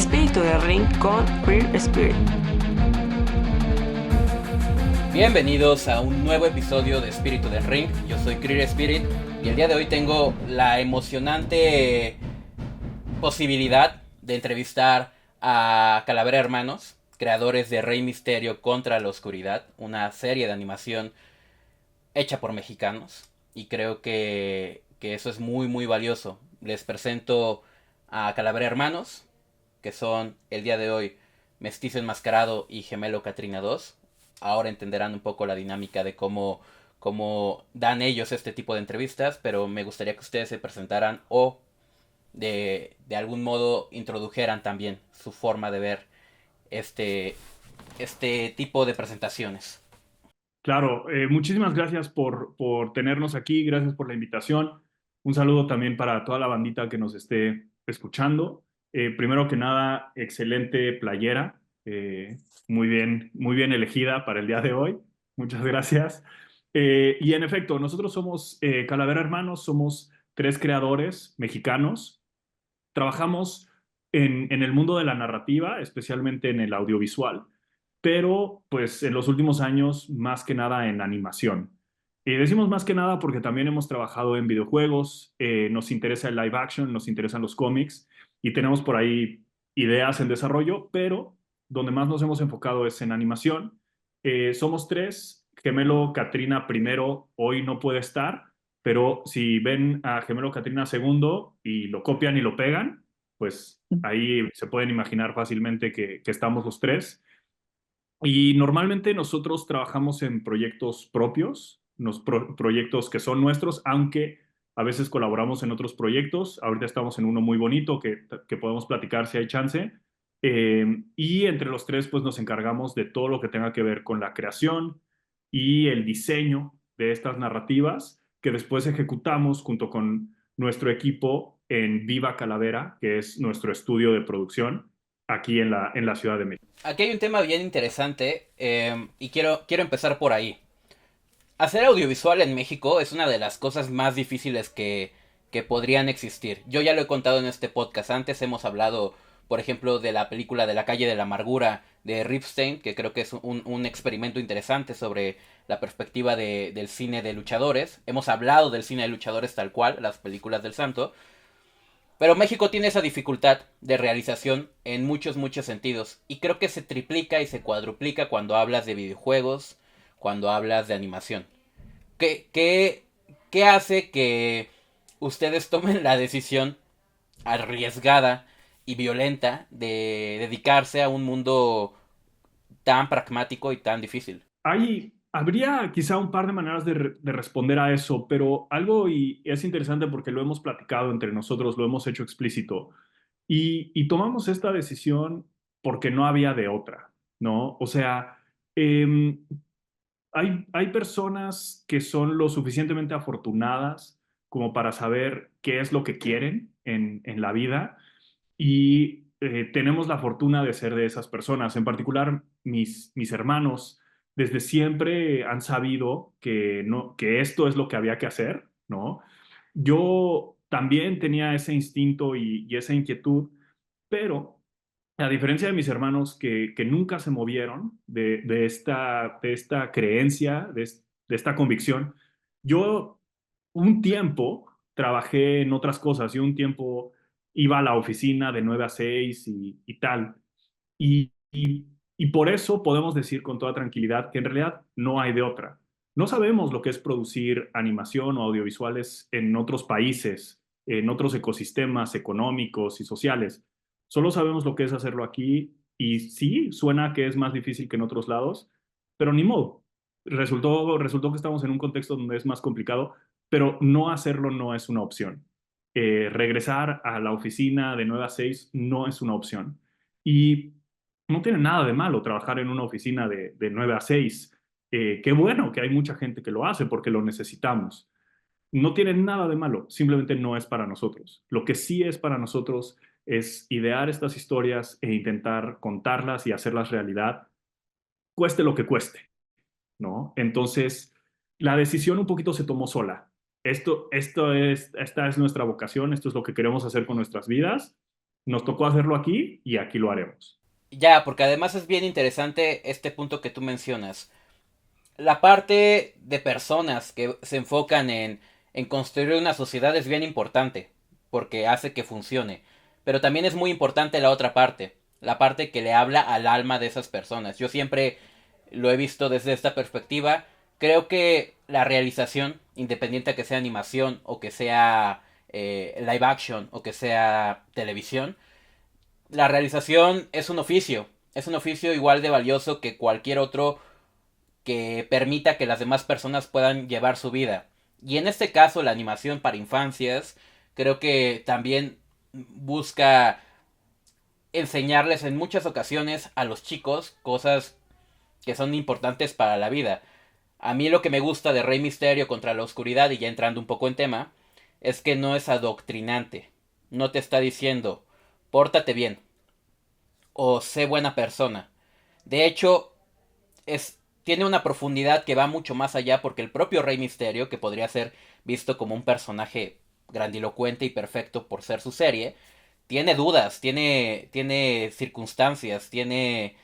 Espíritu de Ring con Queer Spirit. Bienvenidos a un nuevo episodio de Espíritu del Ring. Yo soy Queer Spirit y el día de hoy tengo la emocionante posibilidad de entrevistar a Calavera Hermanos, creadores de Rey Misterio contra la Oscuridad, una serie de animación hecha por mexicanos, y creo que eso es muy muy valioso. Les presento a Calavera Hermanos, que son el día de hoy Mestizo Enmascarado y Gemelo Catrina 2. Ahora entenderán un poco la dinámica de cómo dan ellos este tipo de entrevistas, pero me gustaría que ustedes se presentaran o de algún modo introdujeran también su forma de ver este, este tipo de presentaciones. Claro, muchísimas gracias por tenernos aquí, gracias por la invitación. Un saludo también para toda la bandita que nos esté escuchando. Primero que nada, excelente playera, muy bien elegida para el día de hoy. Muchas gracias. Y en efecto, nosotros somos Calavera Hermanos, somos tres creadores mexicanos. Trabajamos en el mundo de la narrativa, especialmente en el audiovisual, pero pues en los últimos años más que nada en animación. Y decimos más que nada porque también hemos trabajado en videojuegos, nos interesa el live action, nos interesan los cómics y tenemos por ahí ideas en desarrollo, pero donde más nos hemos enfocado es en animación. Somos tres, Gemelo Catrina primero hoy no puede estar, pero si ven a Gemelo Catrina segundo y lo copian y lo pegan, pues ahí se pueden imaginar fácilmente que estamos los tres. Y normalmente nosotros trabajamos en proyectos propios, proyectos que son nuestros, aunque a veces colaboramos en otros proyectos. Ahorita estamos en uno muy bonito que podemos platicar si hay chance. Y entre los tres, pues nos encargamos de todo lo que tenga que ver con la creación y el diseño de estas narrativas que después ejecutamos junto con nuestro equipo en Viva Calavera, que es nuestro estudio de producción aquí en la Ciudad de México. Aquí hay un tema bien interesante y quiero empezar por ahí. Hacer audiovisual en México es una de las cosas más difíciles que podrían existir. Yo ya lo he contado en este podcast. Antes hemos hablado, por ejemplo, de la película de La calle de la amargura de Ripstein, que creo que es un experimento interesante sobre la perspectiva del cine de luchadores. Hemos hablado del cine de luchadores tal cual, las películas del santo. Pero México tiene esa dificultad de realización en muchos sentidos. Y creo que se triplica y se cuadruplica cuando hablas de videojuegos, cuando hablas de animación. ¿Qué hace que ustedes tomen la decisión arriesgada y violenta de dedicarse a un mundo tan pragmático y tan difícil? Habría quizá un par de maneras de responder a eso, pero algo y es interesante porque lo hemos platicado entre nosotros, lo hemos hecho explícito y tomamos esta decisión porque no había de otra, ¿no? O sea, em, hay personas que son lo suficientemente afortunadas como para saber qué es lo que quieren en la vida y tenemos la fortuna de ser de esas personas. En particular, mis hermanos desde siempre han sabido que, no, que esto es lo que había que hacer, ¿no? Yo también tenía ese instinto y esa inquietud, pero a diferencia de mis hermanos que nunca se movieron de esta creencia, de esta convicción, yo un tiempo trabajé en otras cosas y un tiempo iba a la oficina de 9 a 6 y tal. Y por eso podemos decir con toda tranquilidad que en realidad no hay de otra. No sabemos lo que es producir animación o audiovisuales en otros países, en otros ecosistemas económicos y sociales. Solo sabemos lo que es hacerlo aquí y sí, suena que es más difícil que en otros lados, pero ni modo. Resultó que estamos en un contexto donde es más complicado, pero no hacerlo no es una opción. Regresar a la oficina de 9 a 6 no es una opción. Y no tiene nada de malo trabajar en una oficina de 9 a 6. Qué bueno que hay mucha gente que lo hace porque lo necesitamos. No tiene nada de malo, simplemente no es para nosotros. Lo que sí es para nosotros es idear estas historias e intentar contarlas y hacerlas realidad, cueste lo que cueste, ¿no? Entonces, la decisión un poquito se tomó sola. Esta es nuestra vocación, esto es lo que queremos hacer con nuestras vidas nos tocó hacerlo aquí y aquí lo haremos. Ya, porque además es bien interesante este punto que tú mencionas. La parte de personas que se enfocan en construir una sociedad es bien importante, porque hace que funcione. Pero también es muy importante la parte que le habla al alma de esas personas. Yo siempre lo he visto desde esta perspectiva. Creo que la realización, independiente de que sea animación o que sea live action o que sea televisión, la realización es un oficio igual de valioso que cualquier otro que permita que las demás personas puedan llevar su vida. Y en este caso, la animación para infancias, creo que también busca enseñarles en muchas ocasiones a los chicos cosas que son importantes para la vida. A mí lo que me gusta de Rey Misterio contra la Oscuridad, y ya entrando un poco en tema, es que no es adoctrinante. No te está diciendo, pórtate bien o sé buena persona. De hecho, tiene una profundidad que va mucho más allá porque el propio Rey Misterio, que podría ser visto como un personaje grandilocuente y perfecto por ser su serie, tiene dudas, tiene circunstancias, tiene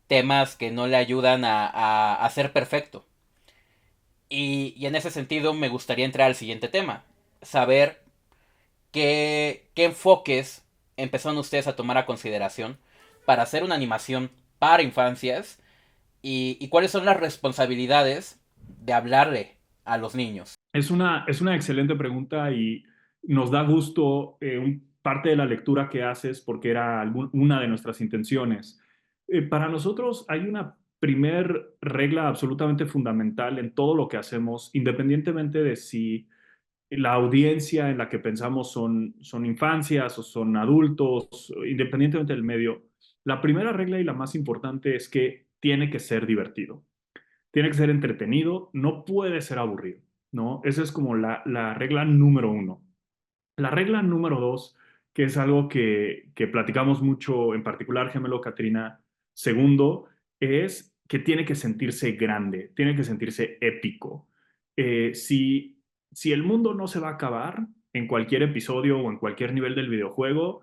temas que no le ayudan a ser perfecto. Y en ese sentido me gustaría entrar al siguiente tema. Saber qué enfoques empezaron ustedes a tomar a consideración para hacer una animación para infancias y cuáles son las responsabilidades de hablarle a los niños. Es una excelente pregunta y nos da gusto parte de la lectura que haces porque era una de nuestras intenciones. Para nosotros hay una primer regla absolutamente fundamental en todo lo que hacemos, independientemente de si la audiencia en la que pensamos son infancias o son adultos, independientemente del medio. La primera regla y la más importante es que tiene que ser divertido, tiene que ser entretenido, no puede ser aburrido, ¿no? Esa es como la regla número uno. La regla número dos, que es algo que platicamos mucho, en particular Gemelo Catrina segundo, es que tiene que sentirse grande, tiene que sentirse épico. Si el mundo no se va a acabar en cualquier episodio o en cualquier nivel del videojuego,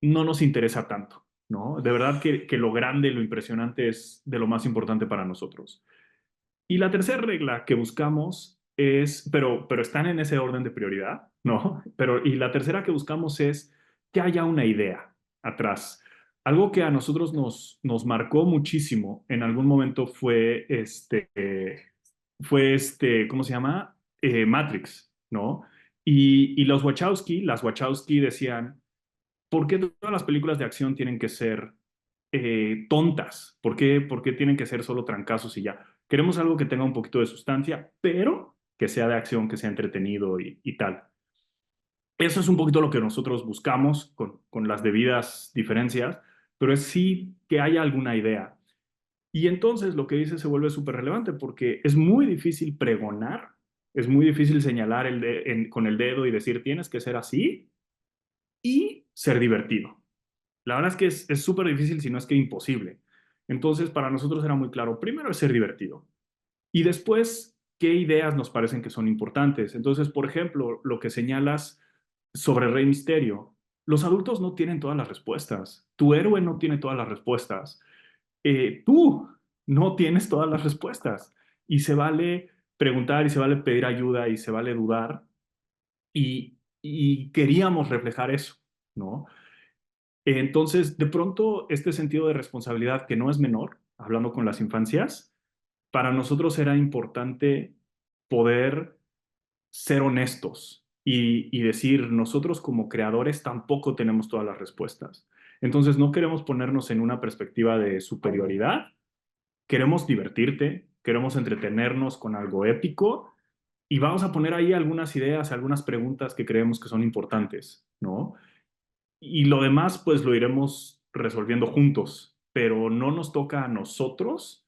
no nos interesa tanto, ¿no? De verdad que lo grande, lo impresionante es de lo más importante para nosotros. Y la tercera regla que buscamos es, pero están en ese orden de prioridad, ¿no? Y la tercera que buscamos es que haya una idea atrás. Algo que a nosotros nos marcó muchísimo en algún momento fue ¿cómo se llama? Matrix, ¿no? Y las Wachowski decían, ¿por qué todas las películas de acción tienen que ser tontas? ¿Por qué tienen que ser solo trancazos y ya? Queremos algo que tenga un poquito de sustancia, pero que sea de acción, que sea entretenido y tal. Eso es un poquito lo que nosotros buscamos con las debidas diferencias, pero es sí que haya alguna idea. Y entonces lo que dice se vuelve súper relevante porque es muy difícil pregonar, es muy difícil señalar con el dedo y decir tienes que ser así y ser divertido. La verdad es que es súper difícil, si no es que imposible. Entonces, para nosotros era muy claro, primero es ser divertido y después, ¿qué ideas nos parecen que son importantes? Entonces, por ejemplo, lo que señalas sobre Rey Misterio, los adultos no tienen todas las respuestas, tu héroe no tiene todas las respuestas, tú no tienes todas las respuestas y se vale preguntar y se vale pedir ayuda y se vale dudar y queríamos reflejar eso, ¿no? Entonces, de pronto, este sentido de responsabilidad que no es menor, hablando con las infancias, para nosotros era importante poder ser honestos y decir, nosotros como creadores tampoco tenemos todas las respuestas. Entonces, no queremos ponernos en una perspectiva de superioridad, queremos divertirte, queremos entretenernos con algo épico y vamos a poner ahí algunas ideas, algunas preguntas que creemos que son importantes, ¿no? Y lo demás, pues lo iremos resolviendo juntos, pero no nos toca a nosotros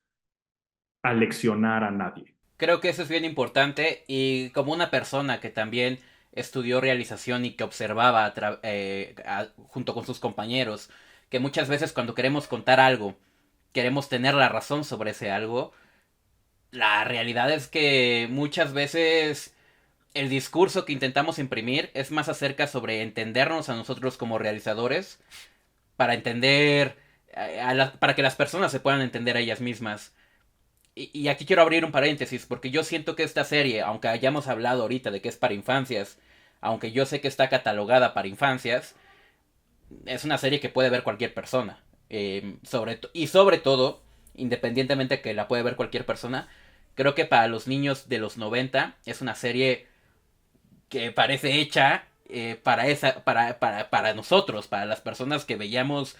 aleccionar a nadie. Creo que eso es bien importante y como una persona que también estudió realización y que observaba junto con sus compañeros, que muchas veces cuando queremos contar algo, queremos tener la razón sobre ese algo, la realidad es que muchas veces el discurso que intentamos imprimir es más acerca sobre entendernos a nosotros como realizadores, para entender, para que las personas se puedan entender a ellas mismas. Y aquí quiero abrir un paréntesis, porque yo siento que esta serie, aunque hayamos hablado ahorita de que es para infancias, aunque yo sé que está catalogada para infancias, es una serie que puede ver cualquier persona. Y sobre todo, independientemente de que la puede ver cualquier persona, creo que para los niños de los 90 es una serie que parece hecha para nosotros, para las personas que veíamos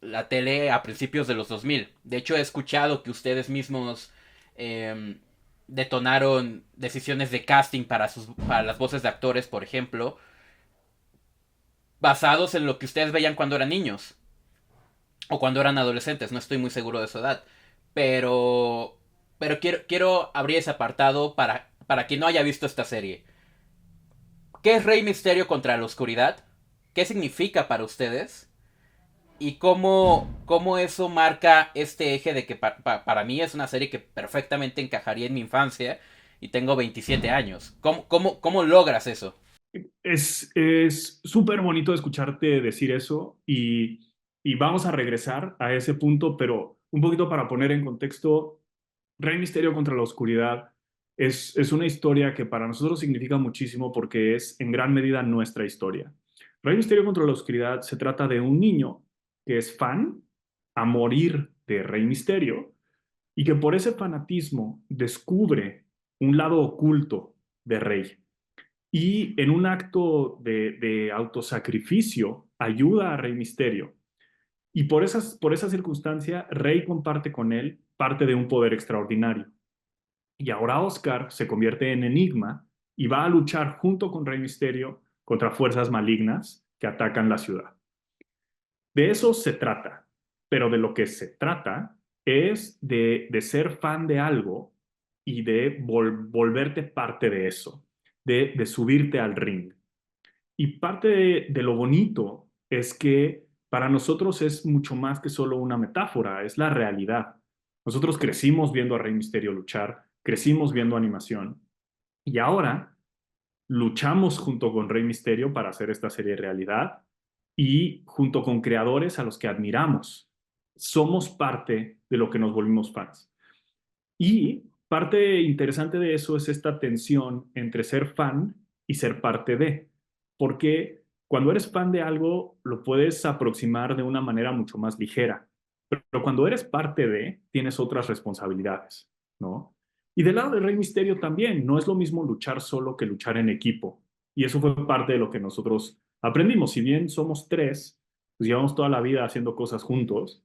la tele a principios de los 2000. De hecho, he escuchado que ustedes mismos detonaron decisiones de casting para las voces de actores, por ejemplo, basados en lo que ustedes veían cuando eran niños o cuando eran adolescentes. No estoy muy seguro de su edad, pero quiero abrir ese apartado para quien no haya visto esta serie. ¿Qué es Rey Misterio contra la oscuridad? ¿Qué significa para ustedes? Y cómo eso marca este eje de que para mí es una serie que perfectamente encajaría en mi infancia y tengo 27 años. ¿Cómo logras eso? Es súper bonito escucharte decir eso y vamos a regresar a ese punto, pero un poquito para poner en contexto, Rey Misterio contra la Oscuridad es una historia que para nosotros significa muchísimo porque es en gran medida nuestra historia. Rey Misterio contra la Oscuridad se trata de un niño que es fan a morir de Rey Misterio y que por ese fanatismo descubre un lado oculto de Rey. Y en un acto de autosacrificio ayuda a Rey Misterio. Y por esa circunstancia, Rey comparte con él parte de un poder extraordinario. Y ahora Oscar se convierte en Enigma y va a luchar junto con Rey Misterio contra fuerzas malignas que atacan la ciudad. De eso se trata, pero de lo que se trata es de ser fan de algo y de volverte parte de eso, de subirte al ring. Y parte de lo bonito es que para nosotros es mucho más que solo una metáfora, es la realidad. Nosotros crecimos viendo a Rey Misterio luchar, crecimos viendo animación y ahora luchamos junto con Rey Misterio para hacer esta serie realidad y junto con creadores a los que admiramos. Somos parte de lo que nos volvimos fans. Y parte interesante de eso es esta tensión entre ser fan y ser parte de, porque cuando eres fan de algo lo puedes aproximar de una manera mucho más ligera, pero cuando eres parte de, tienes otras responsabilidades, ¿no? Y del lado de Rey Misterio también, no es lo mismo luchar solo que luchar en equipo. Y eso fue parte de lo que nosotros aprendimos. Si bien somos tres, pues llevamos toda la vida haciendo cosas juntos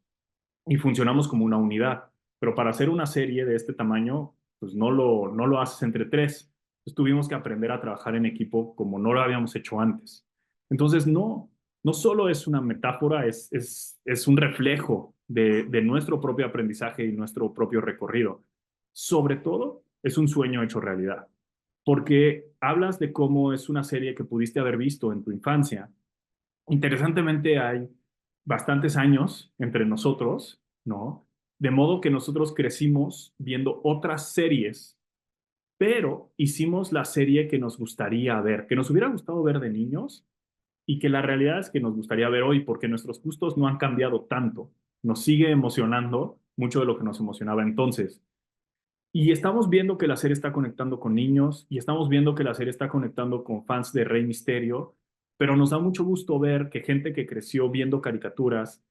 y funcionamos como una unidad. Pero para hacer una serie de este tamaño, pues no lo haces entre tres. Entonces tuvimos que aprender a trabajar en equipo como no lo habíamos hecho antes. Entonces no solo es una metáfora, es un reflejo de nuestro propio aprendizaje y nuestro propio recorrido. Sobre todo, es un sueño hecho realidad, porque hablas de cómo es una serie que pudiste haber visto en tu infancia. Interesantemente, hay bastantes años entre nosotros, ¿no? De modo que nosotros crecimos viendo otras series, pero hicimos la serie que nos gustaría ver, que nos hubiera gustado ver de niños y que la realidad es que nos gustaría ver hoy porque nuestros gustos no han cambiado tanto. Nos sigue emocionando mucho de lo que nos emocionaba entonces. Y estamos viendo que la serie está conectando con niños y estamos viendo que la serie está conectando con fans de Rey Misterio, pero nos da mucho gusto ver que gente que creció viendo caricaturas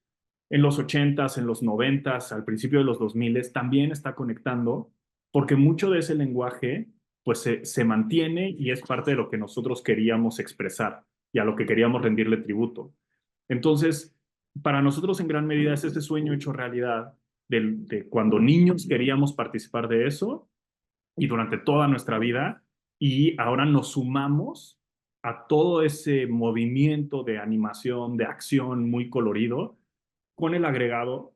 en los 80s, en los 90s, al principio de los 2000s, también está conectando porque mucho de ese lenguaje pues se mantiene y es parte de lo que nosotros queríamos expresar y a lo que queríamos rendirle tributo. Entonces, para nosotros en gran medida es ese sueño hecho realidad de cuando niños queríamos participar de eso y durante toda nuestra vida y ahora nos sumamos a todo ese movimiento de animación, de acción muy colorido con el agregado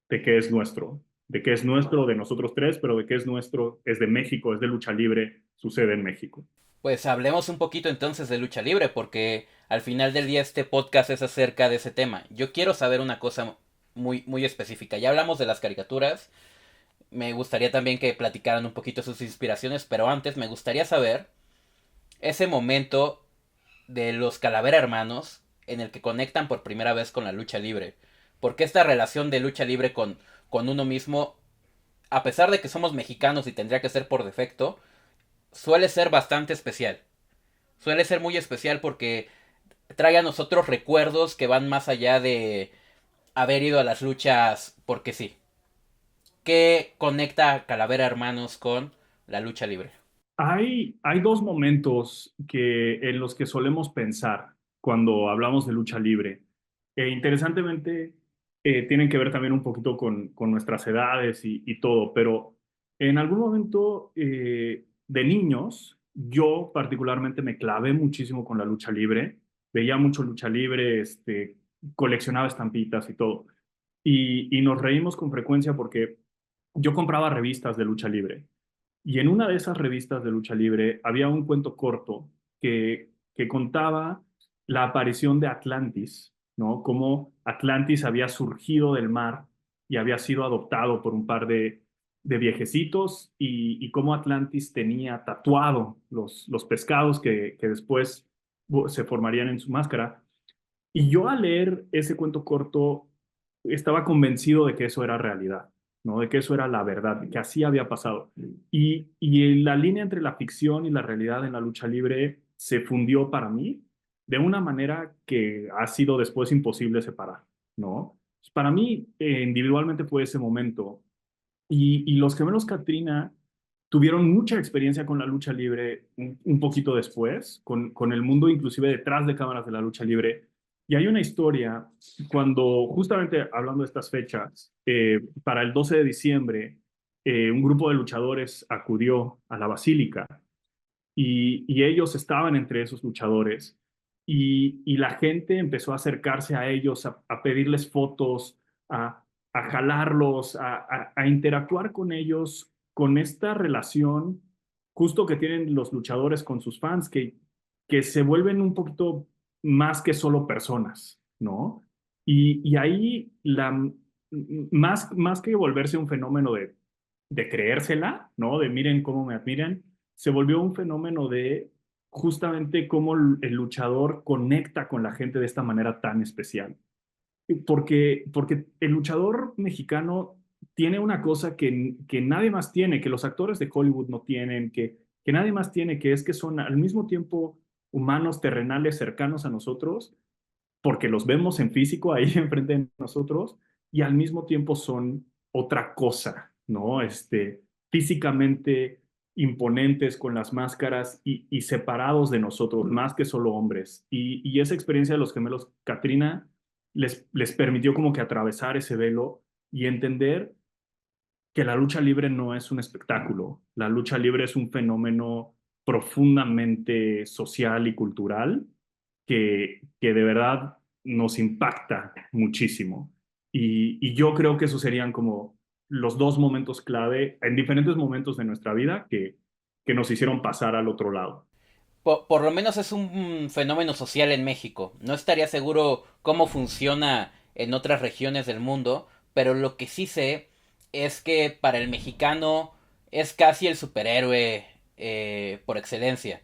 de que es nuestro, de que es nuestro de nosotros tres, pero de que es nuestro, es de México, es de lucha libre, sucede en México. Pues hablemos un poquito entonces de lucha libre, porque al final del día este podcast es acerca de ese tema. Yo quiero saber una cosa muy específica. Ya hablamos de las caricaturas, me gustaría también que platicaran un poquito sus inspiraciones, pero antes me gustaría saber ese momento de los Calavera Hermanos en el que conectan por primera vez con la lucha libre. Porque esta relación de lucha libre con uno mismo, a pesar de que somos mexicanos y tendría que ser por defecto, suele ser bastante especial. Suele ser muy especial porque trae a nosotros recuerdos que van más allá de haber ido a las luchas porque sí. ¿Qué conecta a Calavera Hermanos con la lucha libre? Hay dos momentos en los que solemos pensar cuando hablamos de lucha libre. Interesantemente, tienen que ver también un poquito con nuestras edades y todo, pero en algún momento de niños, yo particularmente me clavé muchísimo con la lucha libre, veía mucho lucha libre, coleccionaba estampitas y todo. Y nos reímos con frecuencia porque yo compraba revistas de lucha libre. Y en una de esas revistas de lucha libre había un cuento corto que contaba la aparición de Atlantis, ¿no? Cómo Atlantis había surgido del mar y había sido adoptado por un par de viejecitos y cómo Atlantis tenía tatuado los pescados que después se formarían en su máscara. Y yo al leer ese cuento corto estaba convencido de que eso era realidad, ¿no? De que eso era la verdad, que así había pasado. Y la línea entre la ficción y la realidad en la lucha libre se fundió para mí de una manera que ha sido después imposible separar, ¿no? Para mí, individualmente fue ese momento y los gemelos Katrina tuvieron mucha experiencia con la lucha libre un poquito después, con el mundo inclusive detrás de cámaras de la lucha libre. Y hay una historia cuando, justamente hablando de estas fechas, para el 12 de diciembre, un grupo de luchadores acudió a la basílica y ellos estaban entre esos luchadores y la gente empezó a acercarse a ellos, a pedirles fotos, a jalarlos, a interactuar con ellos, con esta relación justo que tienen los luchadores con sus fans, que se vuelven un poquito más que solo personas, ¿no? Y ahí más que volverse un fenómeno de creérsela, ¿no? De miren cómo me admiran, se volvió un fenómeno de justamente cómo el luchador conecta con la gente de esta manera tan especial. Porque el luchador mexicano tiene una cosa que nadie más tiene, que los actores de Hollywood no tienen, que nadie más tiene, que es que son al mismo tiempo humanos terrenales cercanos a nosotros, porque los vemos en físico ahí enfrente de nosotros, y al mismo tiempo son otra cosa, ¿no? Físicamente imponentes con las máscaras y separados de nosotros, más que solo hombres. Y esa experiencia de los gemelos Katrina les permitió como que atravesar ese velo y entender que la lucha libre no es un espectáculo, la lucha libre es un fenómeno profundamente social y cultural que de verdad nos impacta muchísimo. Y yo creo que esos serían como los dos momentos clave en diferentes momentos de nuestra vida que nos hicieron pasar al otro lado. Por lo menos es un fenómeno social en México. No estaría seguro cómo funciona en otras regiones del mundo, pero lo que sí sé es que para el mexicano es casi el superhéroe por excelencia.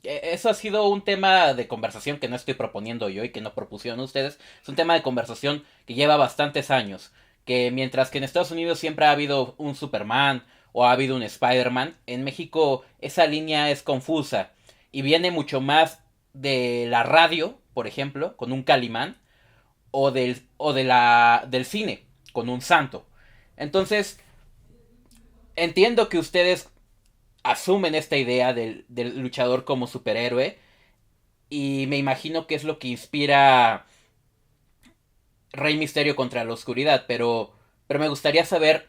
Eso ha sido un tema de conversación que no estoy proponiendo yo y que no propusieron ustedes. Es un tema de conversación que lleva bastantes años. Que mientras que en Estados Unidos siempre ha habido un Superman o ha habido un Spider-Man, en México esa línea es confusa. Y viene mucho más de la radio, por ejemplo, con un Calimán, del cine, con un Santo. Entonces, entiendo que ustedes asumen esta idea del luchador como superhéroe, y me imagino que es lo que inspira Rey Misterio contra la oscuridad, pero me gustaría saber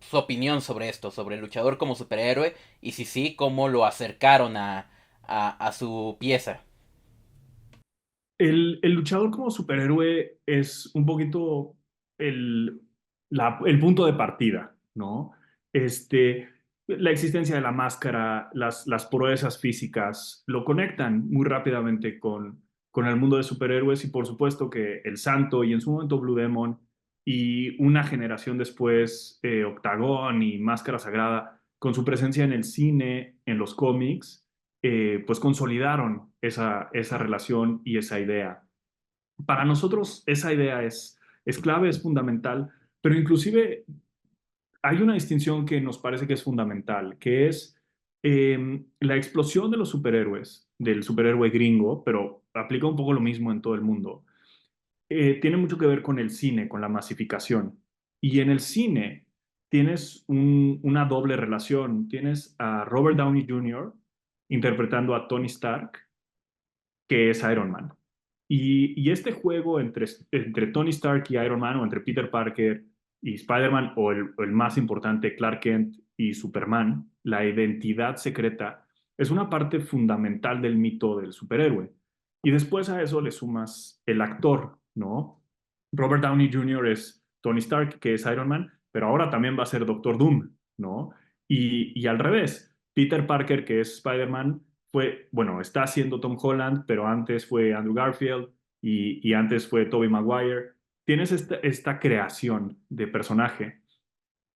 su opinión sobre esto, sobre el luchador como superhéroe, y si sí, cómo lo acercaron a su pieza. El luchador como superhéroe es un poquito el, el punto de partida, ¿no? La existencia de la máscara, las proezas físicas, lo conectan muy rápidamente con el mundo de superhéroes y por supuesto que El Santo y en su momento Blue Demon y una generación después Octagón y Máscara Sagrada, con su presencia en el cine, en los cómics, pues consolidaron esa relación y esa idea. Para nosotros esa idea es clave, es fundamental, pero inclusive hay una distinción que nos parece que es fundamental, que es la explosión de los superhéroes, del superhéroe gringo, pero aplica un poco lo mismo en todo el mundo. Tiene mucho que ver con el cine, con la masificación. Y en el cine tienes una doble relación. Tienes a Robert Downey Jr. interpretando a Tony Stark, que es Iron Man. Y este juego entre Tony Stark y Iron Man, o entre Peter Parker y Spider-Man, o el más importante, Clark Kent y Superman, la identidad secreta, es una parte fundamental del mito del superhéroe. Y después a eso le sumas el actor, ¿no? Robert Downey Jr. es Tony Stark, que es Iron Man, pero ahora también va a ser Doctor Doom, ¿no? Y al revés, Peter Parker, que es Spider-Man, bueno, está haciendo Tom Holland, pero antes fue Andrew Garfield y antes fue Tobey Maguire. Tienes esta creación de personaje.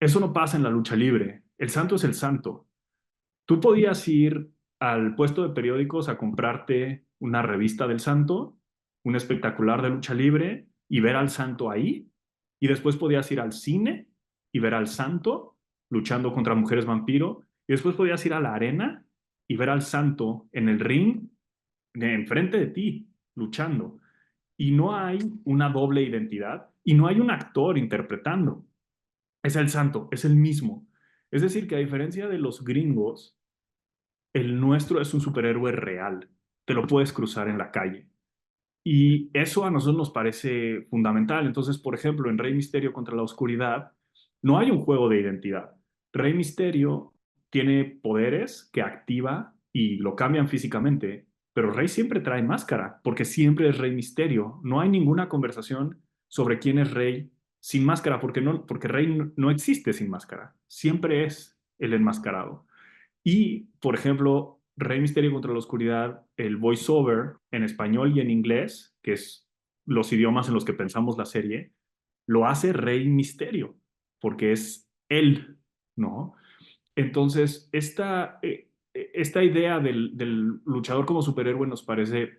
Eso no pasa en la lucha libre. El santo es el santo. Tú podías ir al puesto de periódicos a comprarte una revista del santo, un espectacular de lucha libre y ver al santo ahí. Y después podías ir al cine y ver al santo luchando contra mujeres vampiro. Y después podías ir a la arena y ver al santo en el ring enfrente de ti, luchando. Y no hay una doble identidad y no hay un actor interpretando. Es el santo, es el mismo. Es decir, que a diferencia de los gringos, el nuestro es un superhéroe real. Te lo puedes cruzar en la calle. Y eso a nosotros nos parece fundamental. Entonces, por ejemplo, en Rey Misterio contra la Oscuridad, no hay un juego de identidad. Rey Misterio tiene poderes que activa y lo cambian físicamente, pero Rey siempre trae máscara, porque siempre es Rey Misterio. No hay ninguna conversación sobre quién es Rey sin máscara, porque Rey no existe sin máscara. Siempre es el enmascarado. Y, por ejemplo, Rey Misterio contra la Oscuridad, el voiceover en español y en inglés, que es los idiomas en los que pensamos la serie, lo hace Rey Misterio, porque es él, ¿no? Entonces, esta idea del luchador como superhéroe nos parece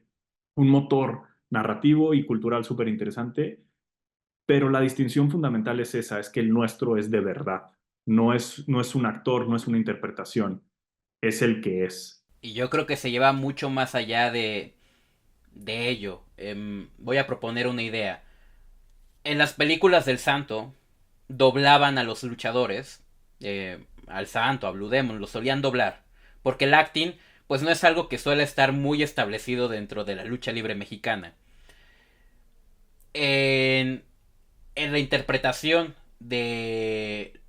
un motor narrativo y cultural súper interesante, pero la distinción fundamental es esa, es que el nuestro es de verdad, no es un actor, no es una interpretación, es el que es. Y yo creo que se lleva mucho más allá de ello. Voy a proponer una idea. En las películas del Santo doblaban a los luchadores, al Santo, a Blue Demon, lo solían doblar, porque el acting pues no es algo que suele estar muy establecido dentro de la lucha libre mexicana. En, en la interpretación de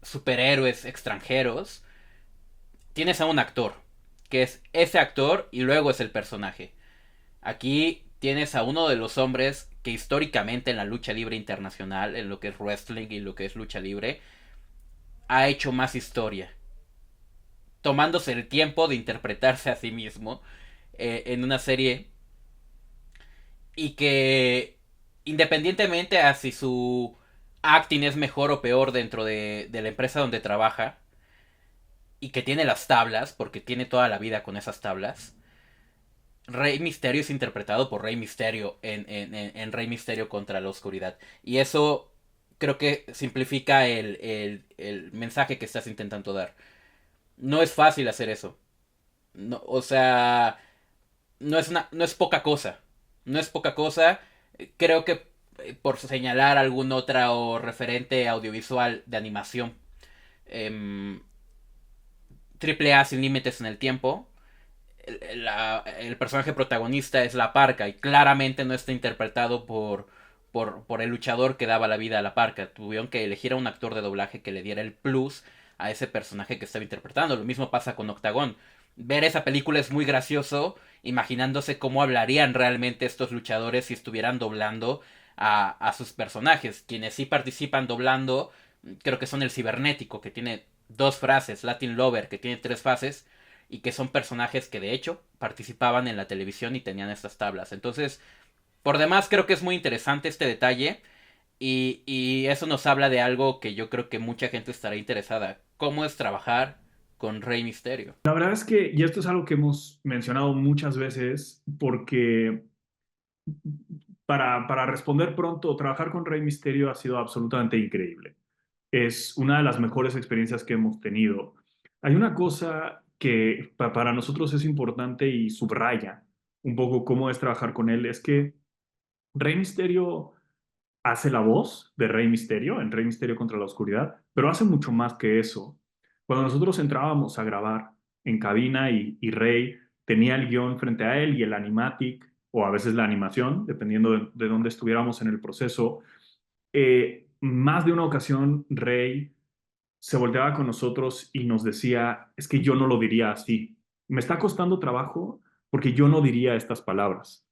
superhéroes extranjeros, tienes a un actor, que es ese actor y luego es el personaje. Aquí tienes a uno de los hombres que históricamente en la lucha libre internacional, en lo que es wrestling y lo que es lucha libre, ha hecho más historia. Tomándose el tiempo de interpretarse a sí mismo en una serie y que independientemente a si su acting es mejor o peor dentro de la empresa donde trabaja y que tiene las tablas, porque tiene toda la vida con esas tablas, Rey Misterio es interpretado por Rey Misterio en Rey Misterio contra la Oscuridad. Y eso creo que simplifica el mensaje que estás intentando dar. No es fácil hacer eso. No, o sea, no es poca cosa. No es poca cosa. Creo que por señalar algún otra o referente audiovisual de animación, eh, Triple A sin límites en el tiempo, el personaje protagonista es la parca y claramente no está interpretado por el luchador que daba la vida a la parca. Tuvieron que elegir a un actor de doblaje que le diera el plus a ese personaje que estaba interpretando. Lo mismo pasa con Octagón. Ver esa película es muy gracioso, imaginándose cómo hablarían realmente estos luchadores si estuvieran doblando a sus personajes. Quienes sí participan doblando, creo que son el cibernético, que tiene dos frases, Latin Lover, que tiene tres fases, y que son personajes que de hecho participaban en la televisión y tenían estas tablas. Entonces, por demás creo que es muy interesante este detalle y eso nos habla de algo que yo creo que mucha gente estará interesada. ¿Cómo es trabajar con Rey Misterio? La verdad es que, y esto es algo que hemos mencionado muchas veces, porque para responder pronto, trabajar con Rey Misterio ha sido absolutamente increíble. Es una de las mejores experiencias que hemos tenido. Hay una cosa que para nosotros es importante y subraya un poco cómo es trabajar con él, es que Rey Misterio hace la voz de Rey Misterio en Rey Misterio contra la Oscuridad, pero hace mucho más que eso. Cuando nosotros entrábamos a grabar en cabina y Rey tenía el guión frente a él y el animatic, o a veces la animación, dependiendo de dónde estuviéramos en el proceso, más de una ocasión Rey se volteaba con nosotros y nos decía, es que yo no lo diría así. Me está costando trabajo porque yo no diría estas palabras.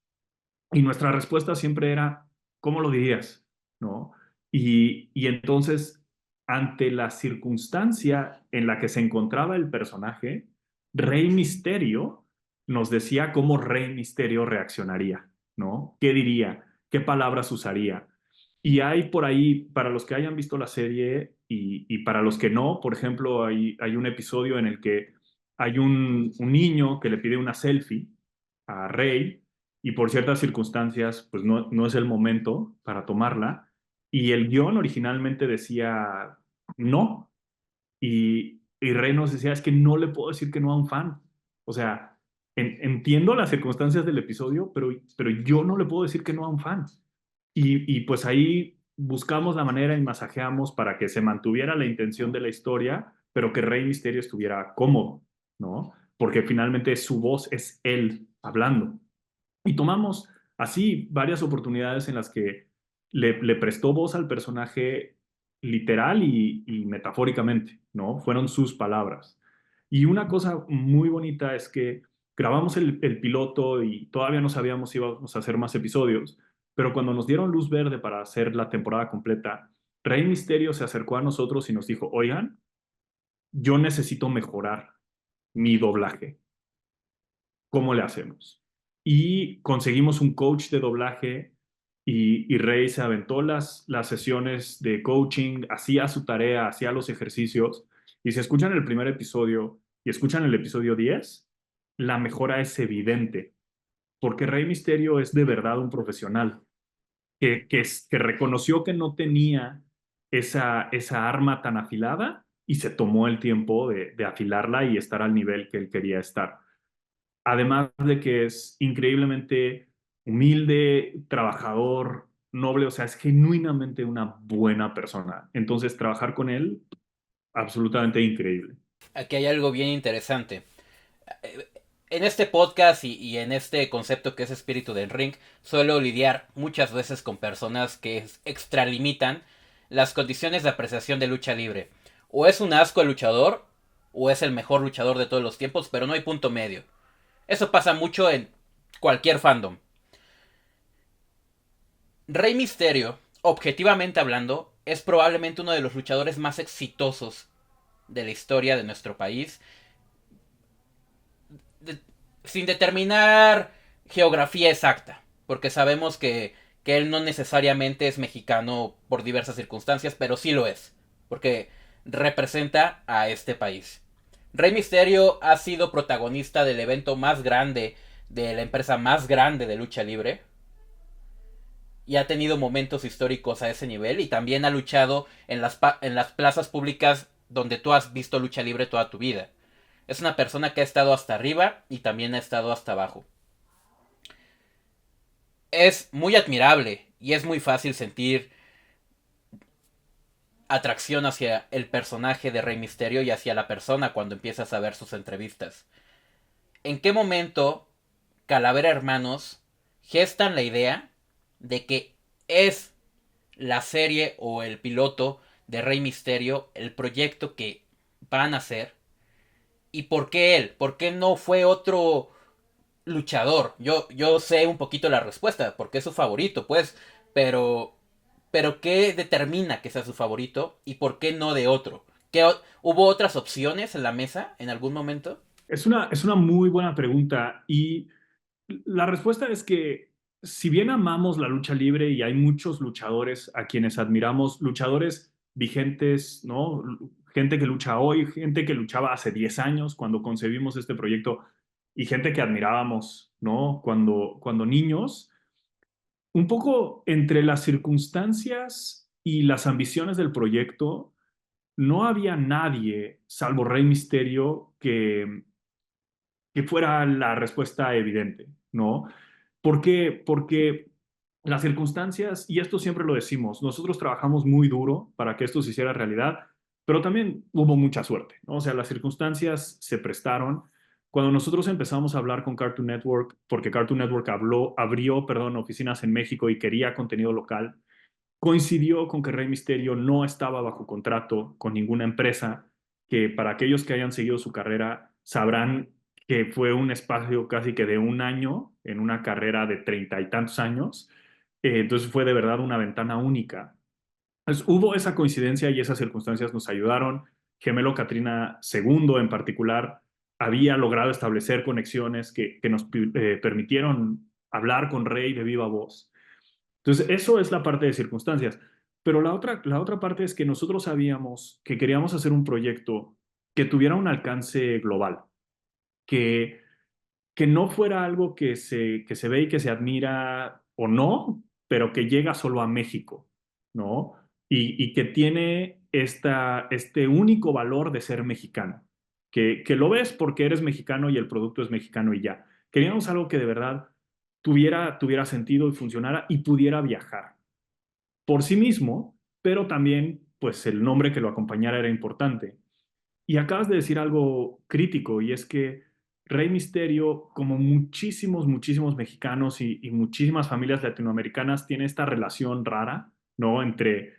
Y nuestra respuesta siempre era, ¿cómo lo dirías? ¿No? Y entonces, ante la circunstancia en la que se encontraba el personaje, Rey Misterio nos decía cómo Rey Misterio reaccionaría, ¿no? ¿Qué diría? ¿Qué palabras usaría? Y hay por ahí, para los que hayan visto la serie y para los que no, por ejemplo, hay un episodio en el que hay un niño que le pide una selfie a Rey y por ciertas circunstancias, pues no es el momento para tomarla. Y el guión originalmente decía no. Y Rey nos decía, es que no le puedo decir que no a un fan. O sea, entiendo las circunstancias del episodio, pero yo no le puedo decir que no a un fan. Y pues ahí buscamos la manera y masajeamos para que se mantuviera la intención de la historia, pero que Rey Misterio estuviera cómodo, ¿no? Porque finalmente su voz es él hablando. Y tomamos así varias oportunidades en las que le prestó voz al personaje literal y metafóricamente, ¿no? Fueron sus palabras. Y una cosa muy bonita es que grabamos el piloto y todavía no sabíamos si íbamos a hacer más episodios, pero cuando nos dieron luz verde para hacer la temporada completa, Rey Misterio se acercó a nosotros y nos dijo, oigan, yo necesito mejorar mi doblaje. ¿Cómo le hacemos? Y conseguimos un coach de doblaje y Rey se aventó las sesiones de coaching, hacía su tarea, hacía los ejercicios. Y si escuchan el primer episodio y escuchan el episodio 10, la mejora es evidente, porque Rey Misterio es de verdad un profesional que reconoció que no tenía esa arma tan afilada y se tomó el tiempo de afilarla y estar al nivel que él quería estar. Además de que es increíblemente humilde, trabajador, noble, o sea, es genuinamente una buena persona. Entonces, trabajar con él, absolutamente increíble. Aquí hay algo bien interesante. En este podcast y en este concepto que es espíritu del ring, suelo lidiar muchas veces con personas que extralimitan las condiciones de apreciación de lucha libre. O es un asco el luchador, o es el mejor luchador de todos los tiempos, pero no hay punto medio. Eso pasa mucho en cualquier fandom. Rey Misterio, objetivamente hablando, es probablemente uno de los luchadores más exitosos de la historia de nuestro país, de- sin determinar geografía exacta, porque sabemos que él no necesariamente es mexicano por diversas circunstancias, pero sí lo es, porque representa a este país. Rey Misterio ha sido protagonista del evento más grande, de la empresa más grande de lucha libre, y ha tenido momentos históricos a ese nivel, y también ha luchado en las plazas públicas donde tú has visto lucha libre toda tu vida. Es una persona que ha estado hasta arriba y también ha estado hasta abajo. Es muy admirable y es muy fácil sentir atracción hacia el personaje de Rey Misterio y hacia la persona cuando empiezas a ver sus entrevistas. ¿En qué momento Calavera Hermanos gestan la idea de que es la serie o el piloto de Rey Misterio el proyecto que van a hacer? ¿Y por qué él? ¿Por qué no fue otro luchador? Yo sé un poquito la respuesta, porque es su favorito, pues, pero ¿qué determina que sea su favorito y por qué no de otro? ¿Hubo otras opciones en la mesa en algún momento? Es una muy buena pregunta y la respuesta es que si bien amamos la lucha libre y hay muchos luchadores a quienes admiramos, luchadores vigentes, ¿no? gente que lucha hoy, gente que luchaba hace 10 años cuando concebimos este proyecto y gente que admirábamos, ¿no? Cuando niños, un poco entre las circunstancias y las ambiciones del proyecto, no había nadie, salvo Rey Misterio, que fuera la respuesta evidente, ¿no? ¿Por qué? Porque las circunstancias, y esto siempre lo decimos, nosotros trabajamos muy duro para que esto se hiciera realidad, pero también hubo mucha suerte, ¿no? O sea, las circunstancias se prestaron. Cuando nosotros empezamos a hablar con Cartoon Network, porque Cartoon Network abrió, perdón, oficinas en México y quería contenido local, coincidió con que Rey Misterio no estaba bajo contrato con ninguna empresa, que para aquellos que hayan seguido su carrera sabrán que fue un espacio casi que de un año en una carrera de 30 y tantos años. Entonces fue de verdad una ventana única. Entonces, hubo esa coincidencia y esas circunstancias nos ayudaron. Gemelo Katrina II en particular había logrado establecer conexiones que nos permitieron hablar con Rey de viva voz. Entonces, eso es la parte de circunstancias. Pero la otra parte es que nosotros sabíamos que queríamos hacer un proyecto que tuviera un alcance global, que, que no fuera algo que se ve y que se admira o no, pero que llega solo a México, ¿no? Y que tiene este único valor de ser mexicano, que lo ves porque eres mexicano y el producto es mexicano y ya. Queríamos algo que de verdad tuviera sentido y funcionara y pudiera viajar por sí mismo, pero también pues el nombre que lo acompañara era importante. Y acabas de decir algo crítico y es que Rey Misterio, como muchísimos, muchísimos mexicanos y muchísimas familias latinoamericanas, tiene esta relación rara, ¿no? Entre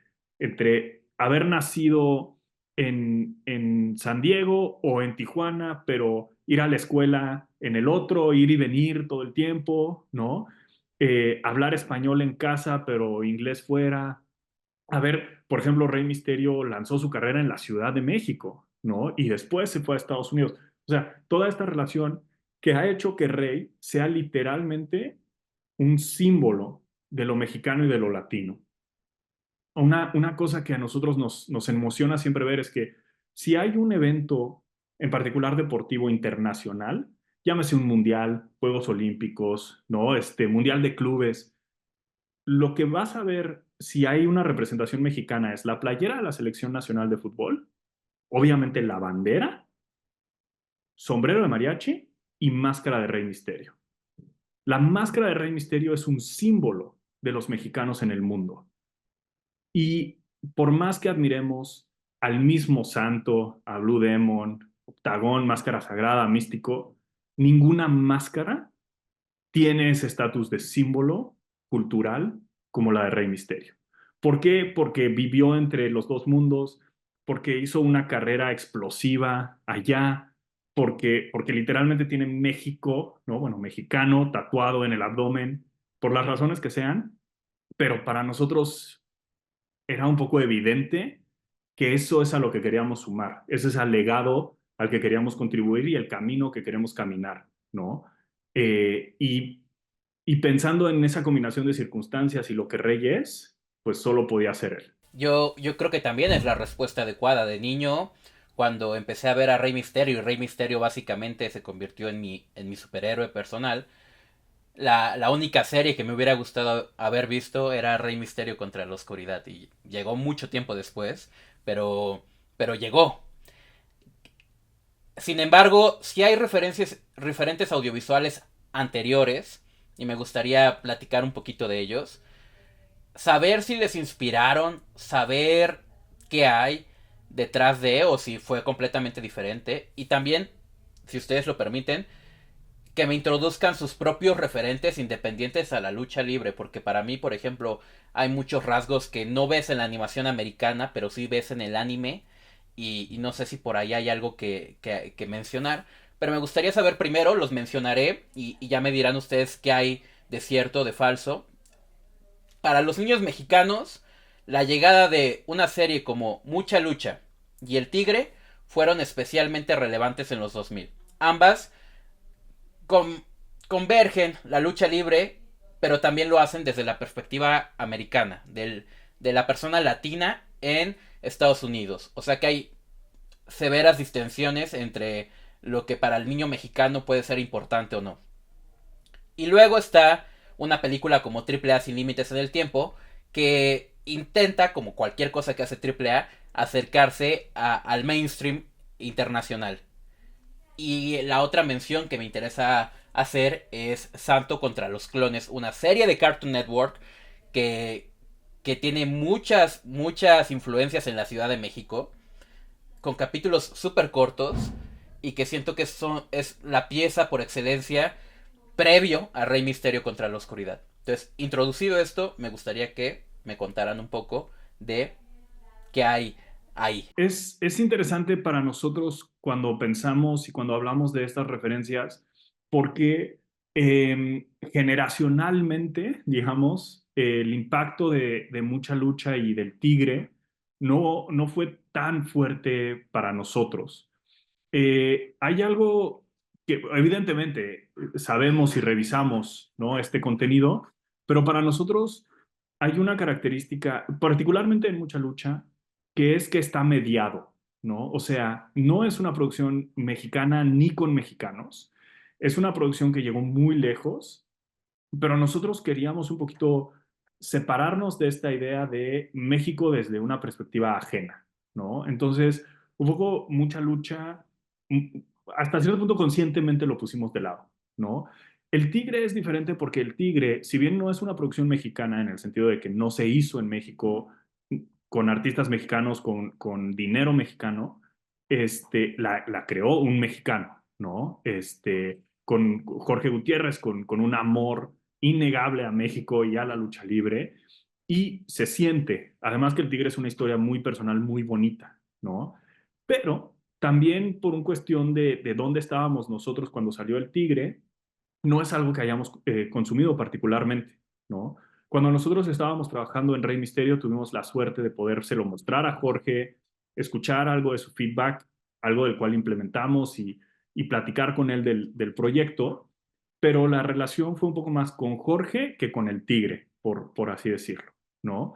haber nacido en San Diego o en Tijuana, pero ir a la escuela en el otro, ir y venir todo el tiempo, ¿no? Hablar español en casa, pero inglés fuera. A ver, por ejemplo, Rey Misterio lanzó su carrera en la Ciudad de México, ¿no? Y después se fue a Estados Unidos. O sea, toda esta relación que ha hecho que Rey sea literalmente un símbolo de lo mexicano y de lo latino. Una cosa que a nosotros nos emociona siempre ver es que si hay un evento en particular deportivo internacional, llámese un mundial, Juegos Olímpicos, ¿no? Mundial de clubes, lo que vas a ver si hay una representación mexicana es la playera de la Selección Nacional de Fútbol, obviamente la bandera, sombrero de mariachi y máscara de Rey Misterio. La máscara de Rey Misterio es un símbolo de los mexicanos en el mundo. Y por más que admiremos al mismo santo, a Blue Demon, Octagón, Máscara Sagrada, Místico, ninguna máscara tiene ese estatus de símbolo cultural como la de Rey Misterio. ¿Por qué? Porque vivió entre los dos mundos, porque hizo una carrera explosiva allá, porque literalmente tiene México, ¿no? Bueno, mexicano tatuado en el abdomen, por las razones que sean, pero para nosotros era un poco evidente que eso es a lo que queríamos sumar, ese es al legado al que queríamos contribuir y el camino que queremos caminar, ¿no? Y pensando en esa combinación de circunstancias y lo que Rey es, pues solo podía ser él. Yo creo que también es la respuesta adecuada. De niño, cuando empecé a ver a Rey Misterio, y Rey Misterio básicamente se convirtió en mi superhéroe personal, la única serie que me hubiera gustado haber visto era Rey Misterio contra la Oscuridad. Y llegó mucho tiempo después, pero llegó. Sin embargo, si hay referentes audiovisuales anteriores, y me gustaría platicar un poquito de ellos. Saber si les inspiraron, saber qué hay detrás de, o si fue completamente diferente. Y también, si ustedes lo permiten, que me introduzcan sus propios referentes independientes a la lucha libre, porque para mí, por ejemplo, hay muchos rasgos que no ves en la animación americana, pero sí ves en el anime, y no sé si por ahí hay algo que mencionar, pero me gustaría saber primero, los mencionaré, y ya me dirán ustedes qué hay de cierto, de falso. Para los niños mexicanos, la llegada de una serie como Mucha Lucha y El Tigre fueron especialmente relevantes en los 2000. Ambas con, convergen la lucha libre, pero también lo hacen desde la perspectiva americana, de la persona latina en Estados Unidos. O sea que hay severas distensiones entre lo que para el niño mexicano puede ser importante o no. Y luego está una película como Triple A sin límites en el tiempo, que intenta, como cualquier cosa que hace Triple A, acercarse al mainstream internacional. Y la otra mención que me interesa hacer es Santo contra los clones, una serie de Cartoon Network que, que tiene muchas influencias en la Ciudad de México, con capítulos súper cortos y que siento que es la pieza por excelencia previo a Rey Misterio contra la Oscuridad. Entonces, introducido esto, me gustaría que me contaran un poco de qué hay ahí. Es interesante para nosotros cuando pensamos y cuando hablamos de estas referencias, porque generacionalmente, digamos, el impacto de Mucha Lucha y del Tigre no fue tan fuerte para nosotros. Hay algo que evidentemente sabemos y revisamos, ¿no? Este contenido, pero para nosotros hay una característica, particularmente en Mucha Lucha, que es que está mediado, ¿no? O sea, no es una producción mexicana ni con mexicanos, es una producción que llegó muy lejos, pero nosotros queríamos un poquito separarnos de esta idea de México desde una perspectiva ajena, ¿no? Entonces, un poco Mucha Lucha, mm, hasta cierto punto conscientemente lo pusimos de lado, ¿no? El Tigre es diferente porque el Tigre, si bien no es una producción mexicana en el sentido de que no se hizo en México con artistas mexicanos, con dinero mexicano, la creó un mexicano, ¿no? Con Jorge Gutiérrez, con un amor innegable a México y a la lucha libre, y se siente, además que el Tigre es una historia muy personal, muy bonita, ¿no? Pero también por una cuestión de dónde estábamos nosotros cuando salió el Tigre, no es algo que hayamos consumido particularmente, ¿no? Cuando nosotros estábamos trabajando en Rey Misterio, tuvimos la suerte de podérselo mostrar a Jorge, escuchar algo de su feedback, algo del cual implementamos y platicar con él del proyecto, pero la relación fue un poco más con Jorge que con el Tigre, por así decirlo, ¿no?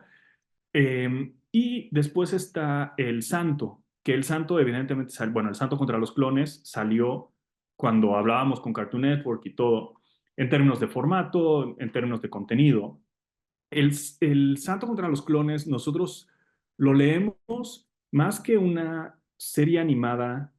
Y después está El Santo, que El Santo evidentemente, bueno, El Santo contra los clones salió cuando hablábamos con Cartoon Network y todo, en términos de formato, en términos de contenido. El Santo contra los clones, nosotros lo leemos más que una serie animada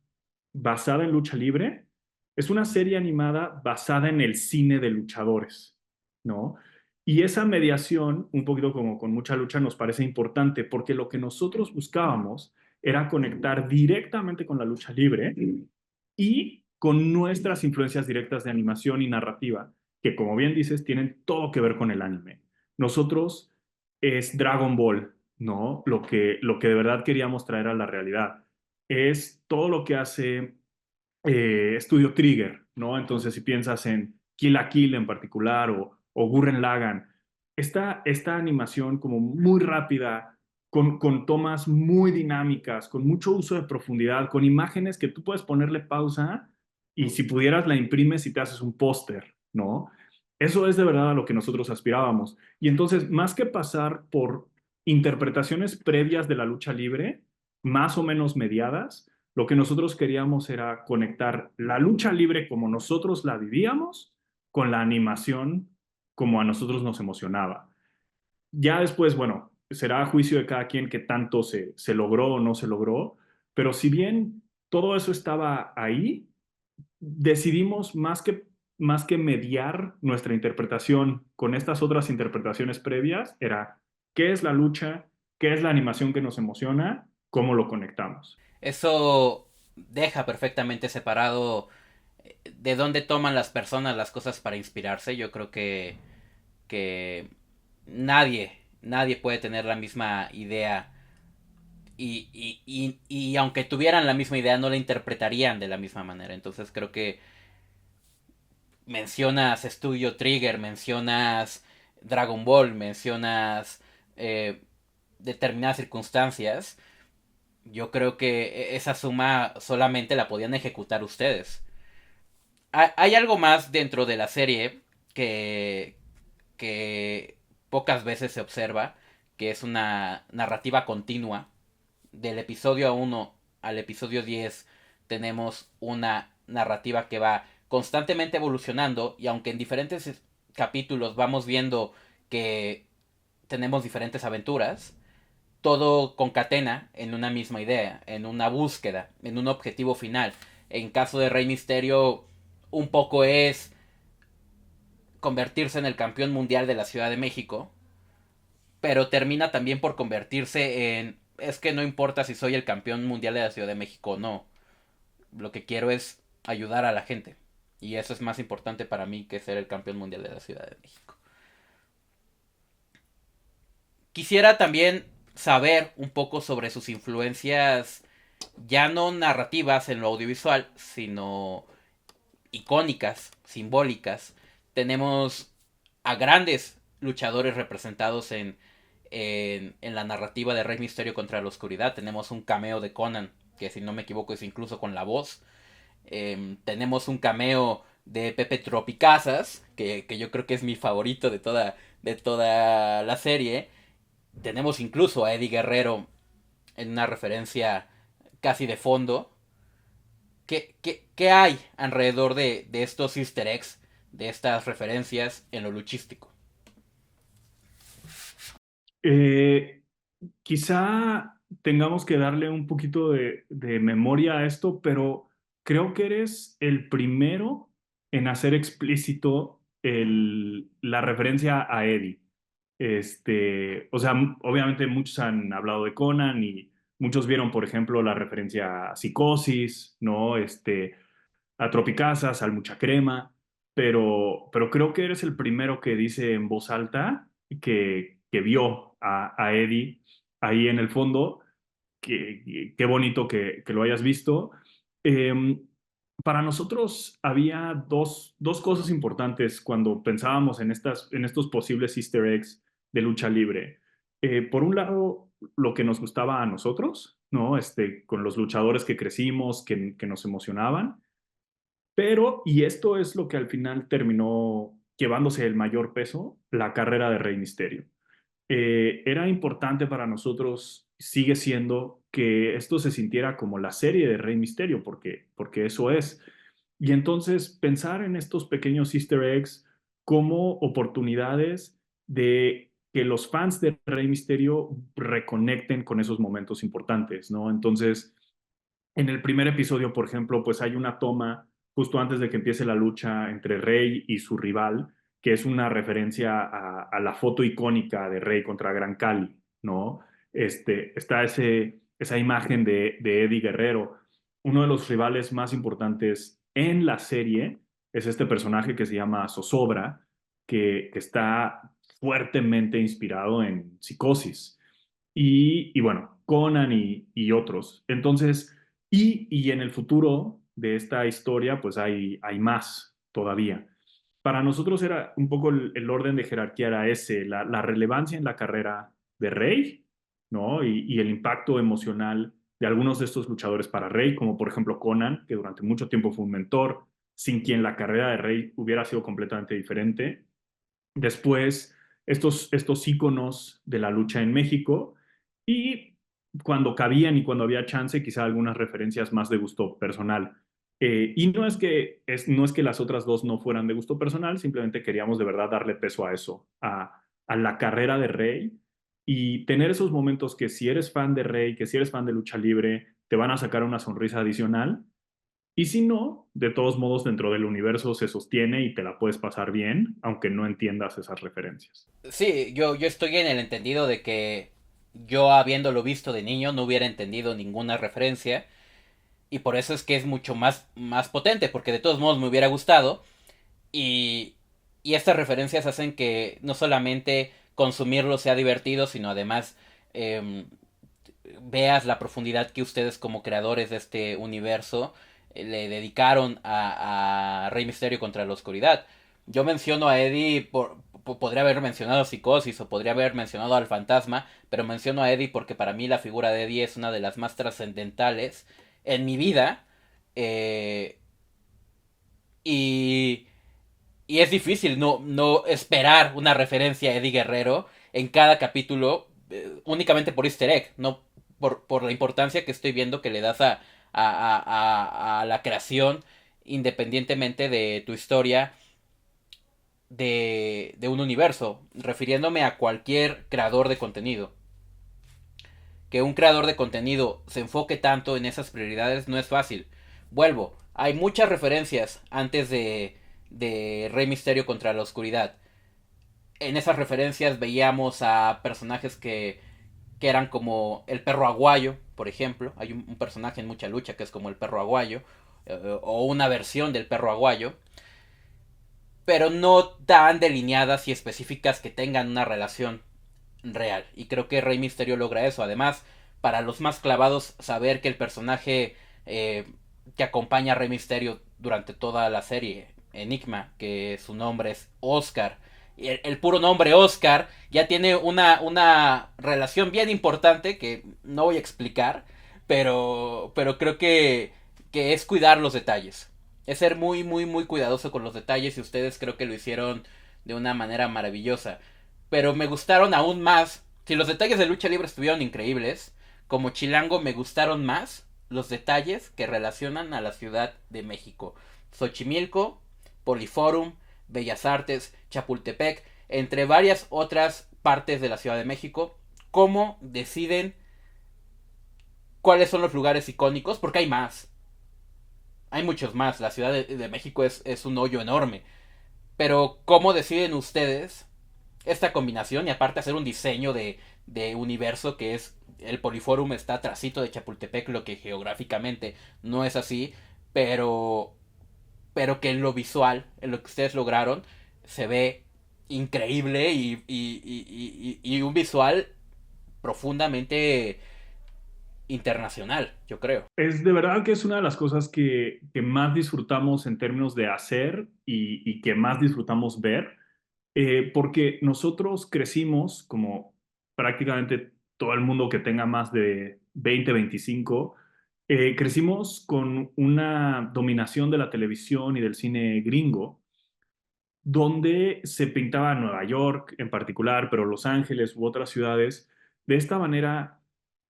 basada en lucha libre, es una serie animada basada en el cine de luchadores, ¿no? Y esa mediación, un poquito como con Mucha Lucha, nos parece importante porque lo que nosotros buscábamos era conectar directamente con la lucha libre y con nuestras influencias directas de animación y narrativa, que como bien dices, tienen todo que ver con el anime. Nosotros es Dragon Ball, ¿no? Lo que de verdad queríamos traer a la realidad. Es todo lo que hace Studio Trigger, ¿no? Entonces, si piensas en Kill la Kill en particular o Gurren Lagann, esta animación como muy rápida, con tomas muy dinámicas, con mucho uso de profundidad, con imágenes que tú puedes ponerle pausa y si pudieras la imprimes y te haces un póster, ¿no? Eso es de verdad a lo que nosotros aspirábamos. Y entonces, más que pasar por interpretaciones previas de la lucha libre, más o menos mediadas, lo que nosotros queríamos era conectar la lucha libre como nosotros la vivíamos con la animación como a nosotros nos emocionaba. Ya después, bueno, será a juicio de cada quien que tanto se logró o no se logró, pero si bien todo eso estaba ahí, decidimos más que mediar nuestra interpretación con estas otras interpretaciones previas, era qué es la lucha, qué es la animación que nos emociona, cómo lo conectamos. Eso deja perfectamente separado de dónde toman las personas las cosas para inspirarse. Yo creo que nadie puede tener la misma idea y aunque tuvieran la misma idea no la interpretarían de la misma manera. Entonces creo que mencionas Studio Trigger, mencionas Dragon Ball, mencionas eh, determinadas circunstancias. Yo creo que esa suma solamente la podían ejecutar ustedes. Hay algo más dentro de la serie que, que pocas veces se observa, que es una narrativa continua del episodio uno al episodio 10 tenemos una narrativa que va constantemente evolucionando y aunque en diferentes capítulos vamos viendo que tenemos diferentes aventuras, todo concatena en una misma idea, en una búsqueda, en un objetivo final. En caso de Rey Misterio, un poco es convertirse en el campeón mundial de la Ciudad de México, pero termina también por convertirse en, es que no importa si soy el campeón mundial de la Ciudad de México o no, lo que quiero es ayudar a la gente. Y eso es más importante para mí que ser el campeón mundial de la Ciudad de México. Quisiera también saber un poco sobre sus influencias, ya no narrativas en lo audiovisual, sino icónicas, simbólicas. Tenemos a grandes luchadores representados en la narrativa de Rey Misterio contra la Oscuridad. Tenemos un cameo de Conan, que si no me equivoco es incluso con la voz. Tenemos un cameo de Pepe Tropicazas, que yo creo que es mi favorito de toda la serie. Tenemos incluso a Eddie Guerrero en una referencia casi de fondo. ¿Qué hay alrededor de estos easter eggs, de estas referencias en lo luchístico? Eh, Quizá tengamos que darle un poquito de memoria a esto, pero creo que eres el primero en hacer explícito la referencia a Eddie. O sea, obviamente muchos han hablado de Conan y muchos vieron, por ejemplo, la referencia a Psicosis, ¿no? A Tropicazas, al Mucha Crema, pero creo que eres el primero que dice en voz alta que vio a Eddie ahí en el fondo. Qué bonito que lo hayas visto. Eh, para nosotros había dos cosas importantes cuando pensábamos en estos posibles easter eggs de lucha libre. Por un lado, lo que nos gustaba a nosotros, ¿no? Con los luchadores que crecimos, que nos emocionaban. Pero, y esto es lo que al final terminó llevándose el mayor peso, la carrera de Rey Misterio. Era importante para nosotros, sigue siendo, que esto se sintiera como la serie de Rey Misterio, porque eso es. Y entonces pensar en estos pequeños easter eggs como oportunidades de que los fans de Rey Misterio reconecten con esos momentos importantes, ¿no? Entonces, en el primer episodio, por ejemplo, pues hay una toma justo antes de que empiece la lucha entre Rey y su rival, que es una referencia a la foto icónica de Rey contra Gran Cali, ¿no? Está esa imagen de Eddie Guerrero. Uno de los rivales más importantes en la serie es este personaje que se llama Zozobra, que está fuertemente inspirado en Psicosis. Y bueno, Conan y otros. Entonces, y en el futuro de esta historia, pues hay más todavía. Para nosotros era un poco el orden de jerarquía era ese, la relevancia en la carrera de Rey, ¿no? Y el impacto emocional de algunos de estos luchadores para Rey, como por ejemplo Conan, que durante mucho tiempo fue un mentor, sin quien la carrera de Rey hubiera sido completamente diferente. Después, estos íconos de la lucha en México y cuando cabían y cuando había chance, quizá algunas referencias más de gusto personal. Y no es que las otras dos no fueran de gusto personal, simplemente queríamos de verdad darle peso a eso, a la carrera de Rey y tener esos momentos que si eres fan de Rey, que si eres fan de lucha libre, te van a sacar una sonrisa adicional y si no, de todos modos dentro del universo se sostiene y te la puedes pasar bien, aunque no entiendas esas referencias. Sí, yo estoy en el entendido de que yo habiéndolo visto de niño no hubiera entendido ninguna referencia y por eso es que es mucho más potente, porque de todos modos me hubiera gustado y, y estas referencias hacen que no solamente consumirlo sea divertido, sino además em, veas la profundidad que ustedes como creadores de este universo le dedicaron a Rey Misterio contra la Oscuridad. Yo menciono a Eddie podría haber mencionado a Psicosis o podría haber mencionado al Fantasma, pero menciono a Eddie porque para mí la figura de Eddie es una de las más trascendentales en mi vida. eh, y, y es difícil no esperar una referencia a Eddie Guerrero en cada capítulo únicamente por easter egg. No, por la importancia que estoy viendo que le das a la creación, independientemente de tu historia, de un universo, refiriéndome a cualquier creador de contenido. Que un creador de contenido se enfoque tanto en esas prioridades no es fácil. Vuelvo, hay muchas referencias antes de Rey Misterio contra la Oscuridad. En esas referencias veíamos a personajes que eran como el perro aguayo, por ejemplo. Hay un personaje en Mucha Lucha que es como el perro aguayo, o una versión del perro aguayo, pero no tan delineadas y específicas que tengan una relación real. Y creo que Rey Misterio logra eso. Además, para los más clavados, saber que el personaje que acompaña a Rey Misterio durante toda la serie, Enigma, que su nombre es Oscar, y el puro nombre Oscar ya tiene una relación bien importante que no voy a explicar, pero creo que es cuidar los detalles. Es ser muy, muy, muy cuidadoso con los detalles y ustedes creo que lo hicieron de una manera maravillosa. Pero me gustaron aún más. Si los detalles de lucha libre estuvieron increíbles, como Chilango me gustaron más los detalles que relacionan a la Ciudad de México. Xochimilco, Poliforum, Bellas Artes, Chapultepec, entre varias otras partes de la Ciudad de México, cómo deciden cuáles son los lugares icónicos, porque hay más. Hay muchos más. La Ciudad de México es un hoyo enorme. Pero cómo deciden ustedes esta combinación y aparte hacer un diseño de universo que es el Poliforum está trasito de Chapultepec, lo que geográficamente no es así, pero pero que en lo visual, en lo que ustedes lograron, se ve increíble y un visual profundamente internacional, yo creo. Es de verdad que es una de las cosas que más disfrutamos en términos de hacer y que más disfrutamos ver, porque nosotros crecimos como prácticamente todo el mundo que tenga más de 20, 25, crecimos con una dominación de la televisión y del cine gringo, donde se pintaba Nueva York en particular, pero Los Ángeles u otras ciudades, de esta manera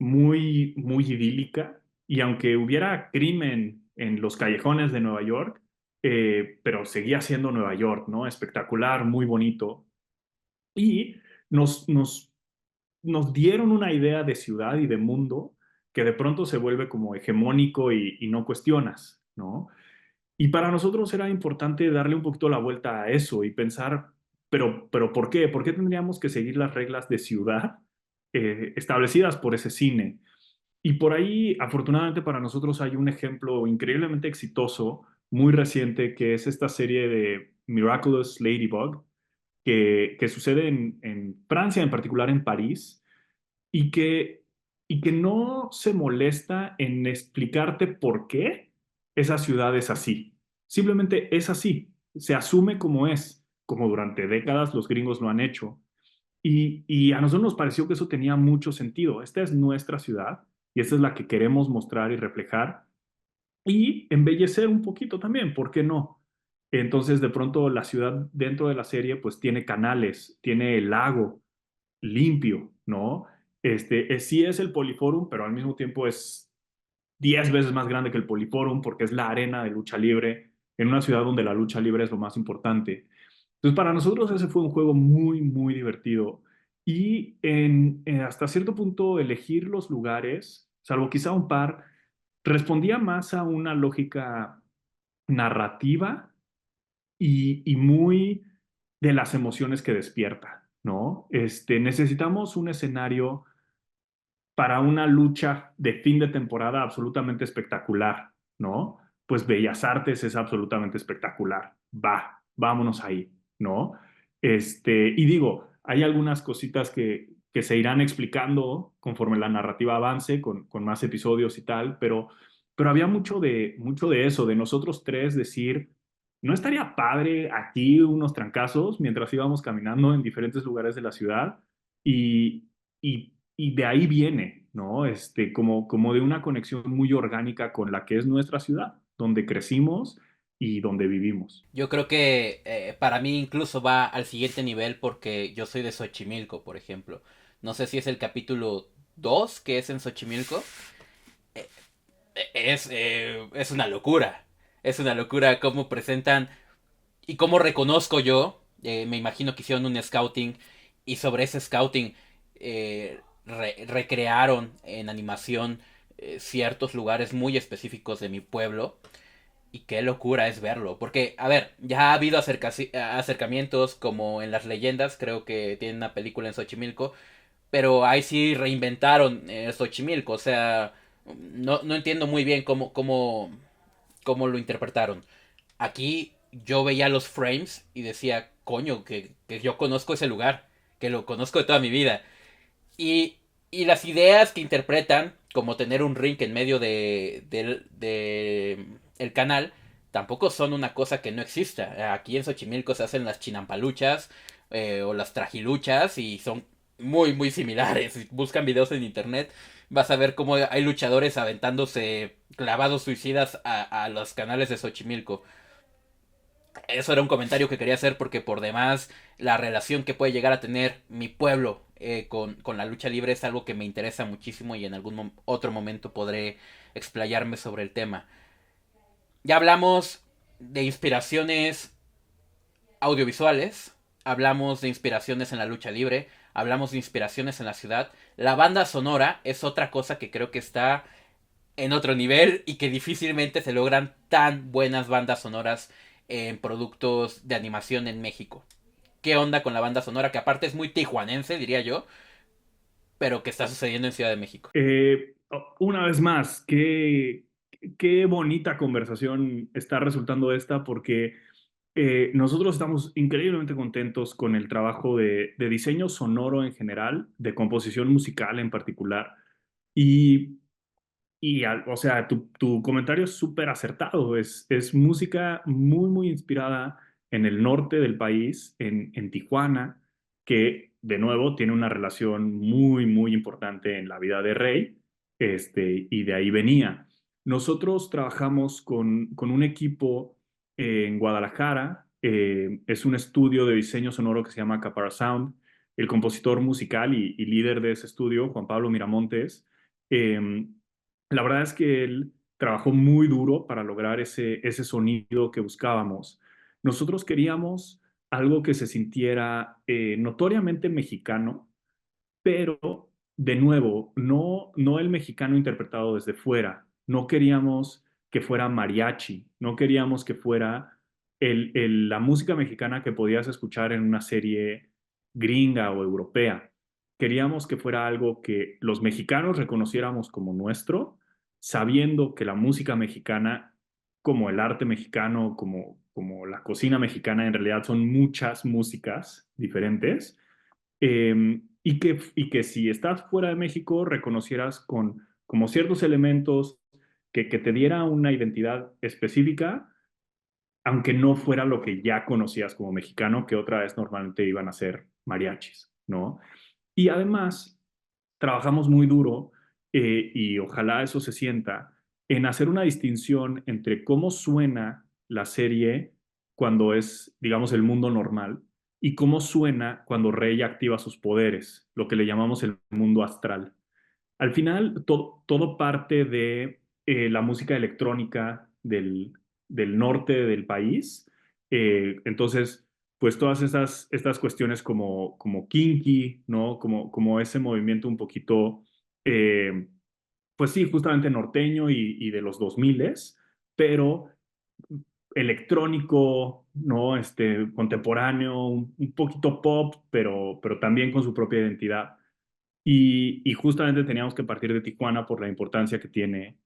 muy, muy idílica. Y aunque hubiera crimen en los callejones de Nueva York, pero seguía siendo Nueva York, ¿no? Espectacular, muy bonito. Y nos, nos, nos dieron una idea de ciudad y de mundo que de pronto se vuelve como hegemónico y no cuestionas, ¿no? Y para nosotros era importante darle un poquito la vuelta a eso y pensar, pero ¿por qué? ¿Por qué tendríamos que seguir las reglas de ciudad establecidas por ese cine? Y por ahí, afortunadamente para nosotros, hay un ejemplo increíblemente exitoso, muy reciente, que es esta serie de Miraculous Ladybug, que sucede en Francia, en particular en París, y y que no se molesta en explicarte por qué esa ciudad es así. Simplemente es así, se asume como es, como durante décadas los gringos lo han hecho. Y a nosotros nos pareció que eso tenía mucho sentido. Esta es nuestra ciudad y esta es la que queremos mostrar y reflejar y embellecer un poquito también, ¿por qué no? Entonces, de pronto, la ciudad dentro de la serie, pues tiene canales, tiene el lago limpio, ¿no? Sí es el Poliforum, pero al mismo tiempo es 10 veces más grande que el Poliforum porque es la arena de lucha libre en una ciudad donde la lucha libre es lo más importante. Entonces, para nosotros ese fue un juego muy, muy divertido. Y hasta cierto punto elegir los lugares, salvo quizá un par, respondía más a una lógica narrativa y muy de las emociones que despierta, ¿no? Necesitamos un escenario para una lucha de fin de temporada absolutamente espectacular, ¿no? Pues Bellas Artes es absolutamente espectacular. Vámonos ahí, ¿no? Y digo, hay algunas cositas que se irán explicando conforme la narrativa avance con más episodios y tal, pero había mucho de eso, de nosotros tres decir, ¿no estaría padre aquí unos trancazos mientras íbamos caminando en diferentes lugares de la ciudad? Y de ahí viene, ¿no? Como de una conexión muy orgánica con la que es nuestra ciudad, donde crecimos y donde vivimos. Yo creo que para mí incluso va al siguiente nivel porque yo soy de Xochimilco, por ejemplo. No sé si es el capítulo 2, que es en Xochimilco, es una locura. Es una locura cómo presentan y cómo reconozco yo. Me imagino que hicieron un scouting y sobre ese scouting recrearon en animación ciertos lugares muy específicos de mi pueblo. Y qué locura es verlo. Porque, a ver, ya ha habido acercamientos como en las leyendas. Creo que tienen una película en Xochimilco. Pero ahí sí reinventaron Xochimilco. O sea, no entiendo muy bien cómo lo interpretaron. Aquí yo veía los frames y decía, coño, que yo conozco ese lugar. Que lo conozco de toda mi vida. Y, y las ideas que interpretan, como tener un ring en medio de el canal, tampoco son una cosa que no exista. Aquí en Xochimilco se hacen las chinampaluchas o las trajiluchas y son muy, muy similares. Si buscan videos en internet, vas a ver cómo hay luchadores aventándose clavados suicidas a los canales de Xochimilco. Eso era un comentario que quería hacer porque por demás la relación que puede llegar a tener mi pueblo con la lucha libre es algo que me interesa muchísimo y en algún otro momento podré explayarme sobre el tema. Ya hablamos de inspiraciones audiovisuales, hablamos de inspiraciones en la lucha libre, hablamos de inspiraciones en la ciudad. La banda sonora es otra cosa que creo que está en otro nivel y que difícilmente se logran tan buenas bandas sonoras en productos de animación en México. ¿Qué onda con la banda sonora? Que aparte es muy tijuanense, diría yo, pero que está sucediendo en Ciudad de México. Una vez más, qué bonita conversación está resultando esta porque nosotros estamos increíblemente contentos con el trabajo de diseño sonoro en general, de composición musical en particular. Y o sea, tu comentario es súper acertado. Es música muy, muy inspirada en el norte del país, en Tijuana, que de nuevo tiene una relación muy, muy importante en la vida de Rey, y de ahí venía. Nosotros trabajamos con un equipo en Guadalajara, es un estudio de diseño sonoro que se llama Capara Sound. El compositor musical y líder de ese estudio, Juan Pablo Miramontes, eh, la verdad es que él trabajó muy duro para lograr ese sonido que buscábamos. Nosotros queríamos algo que se sintiera notoriamente mexicano, pero de nuevo, no el mexicano interpretado desde fuera. No queríamos que fuera mariachi, no queríamos que fuera la música mexicana que podías escuchar en una serie gringa o europea. Queríamos que fuera algo que los mexicanos reconociéramos como nuestro, sabiendo que la música mexicana, como el arte mexicano, como la cocina mexicana, en realidad son muchas músicas diferentes, y que si estás fuera de México reconocieras con como ciertos elementos que te diera una identidad específica, aunque no fuera lo que ya conocías como mexicano, que otra vez normalmente iban a ser mariachis, ¿no? Y además, trabajamos muy duro, y ojalá eso se sienta en hacer una distinción entre cómo suena la serie cuando es, digamos, el mundo normal y cómo suena cuando Rey activa sus poderes, lo que le llamamos el mundo astral. Al final, todo parte de la música electrónica del norte del país. Entonces, pues todas estas cuestiones como kinky, ¿no? Como ese movimiento un poquito, eh, pues sí, justamente norteño y de los 2000, pero electrónico, ¿no? Contemporáneo, un poquito pop, pero también con su propia identidad. Y justamente teníamos que partir de Tijuana por la importancia que tiene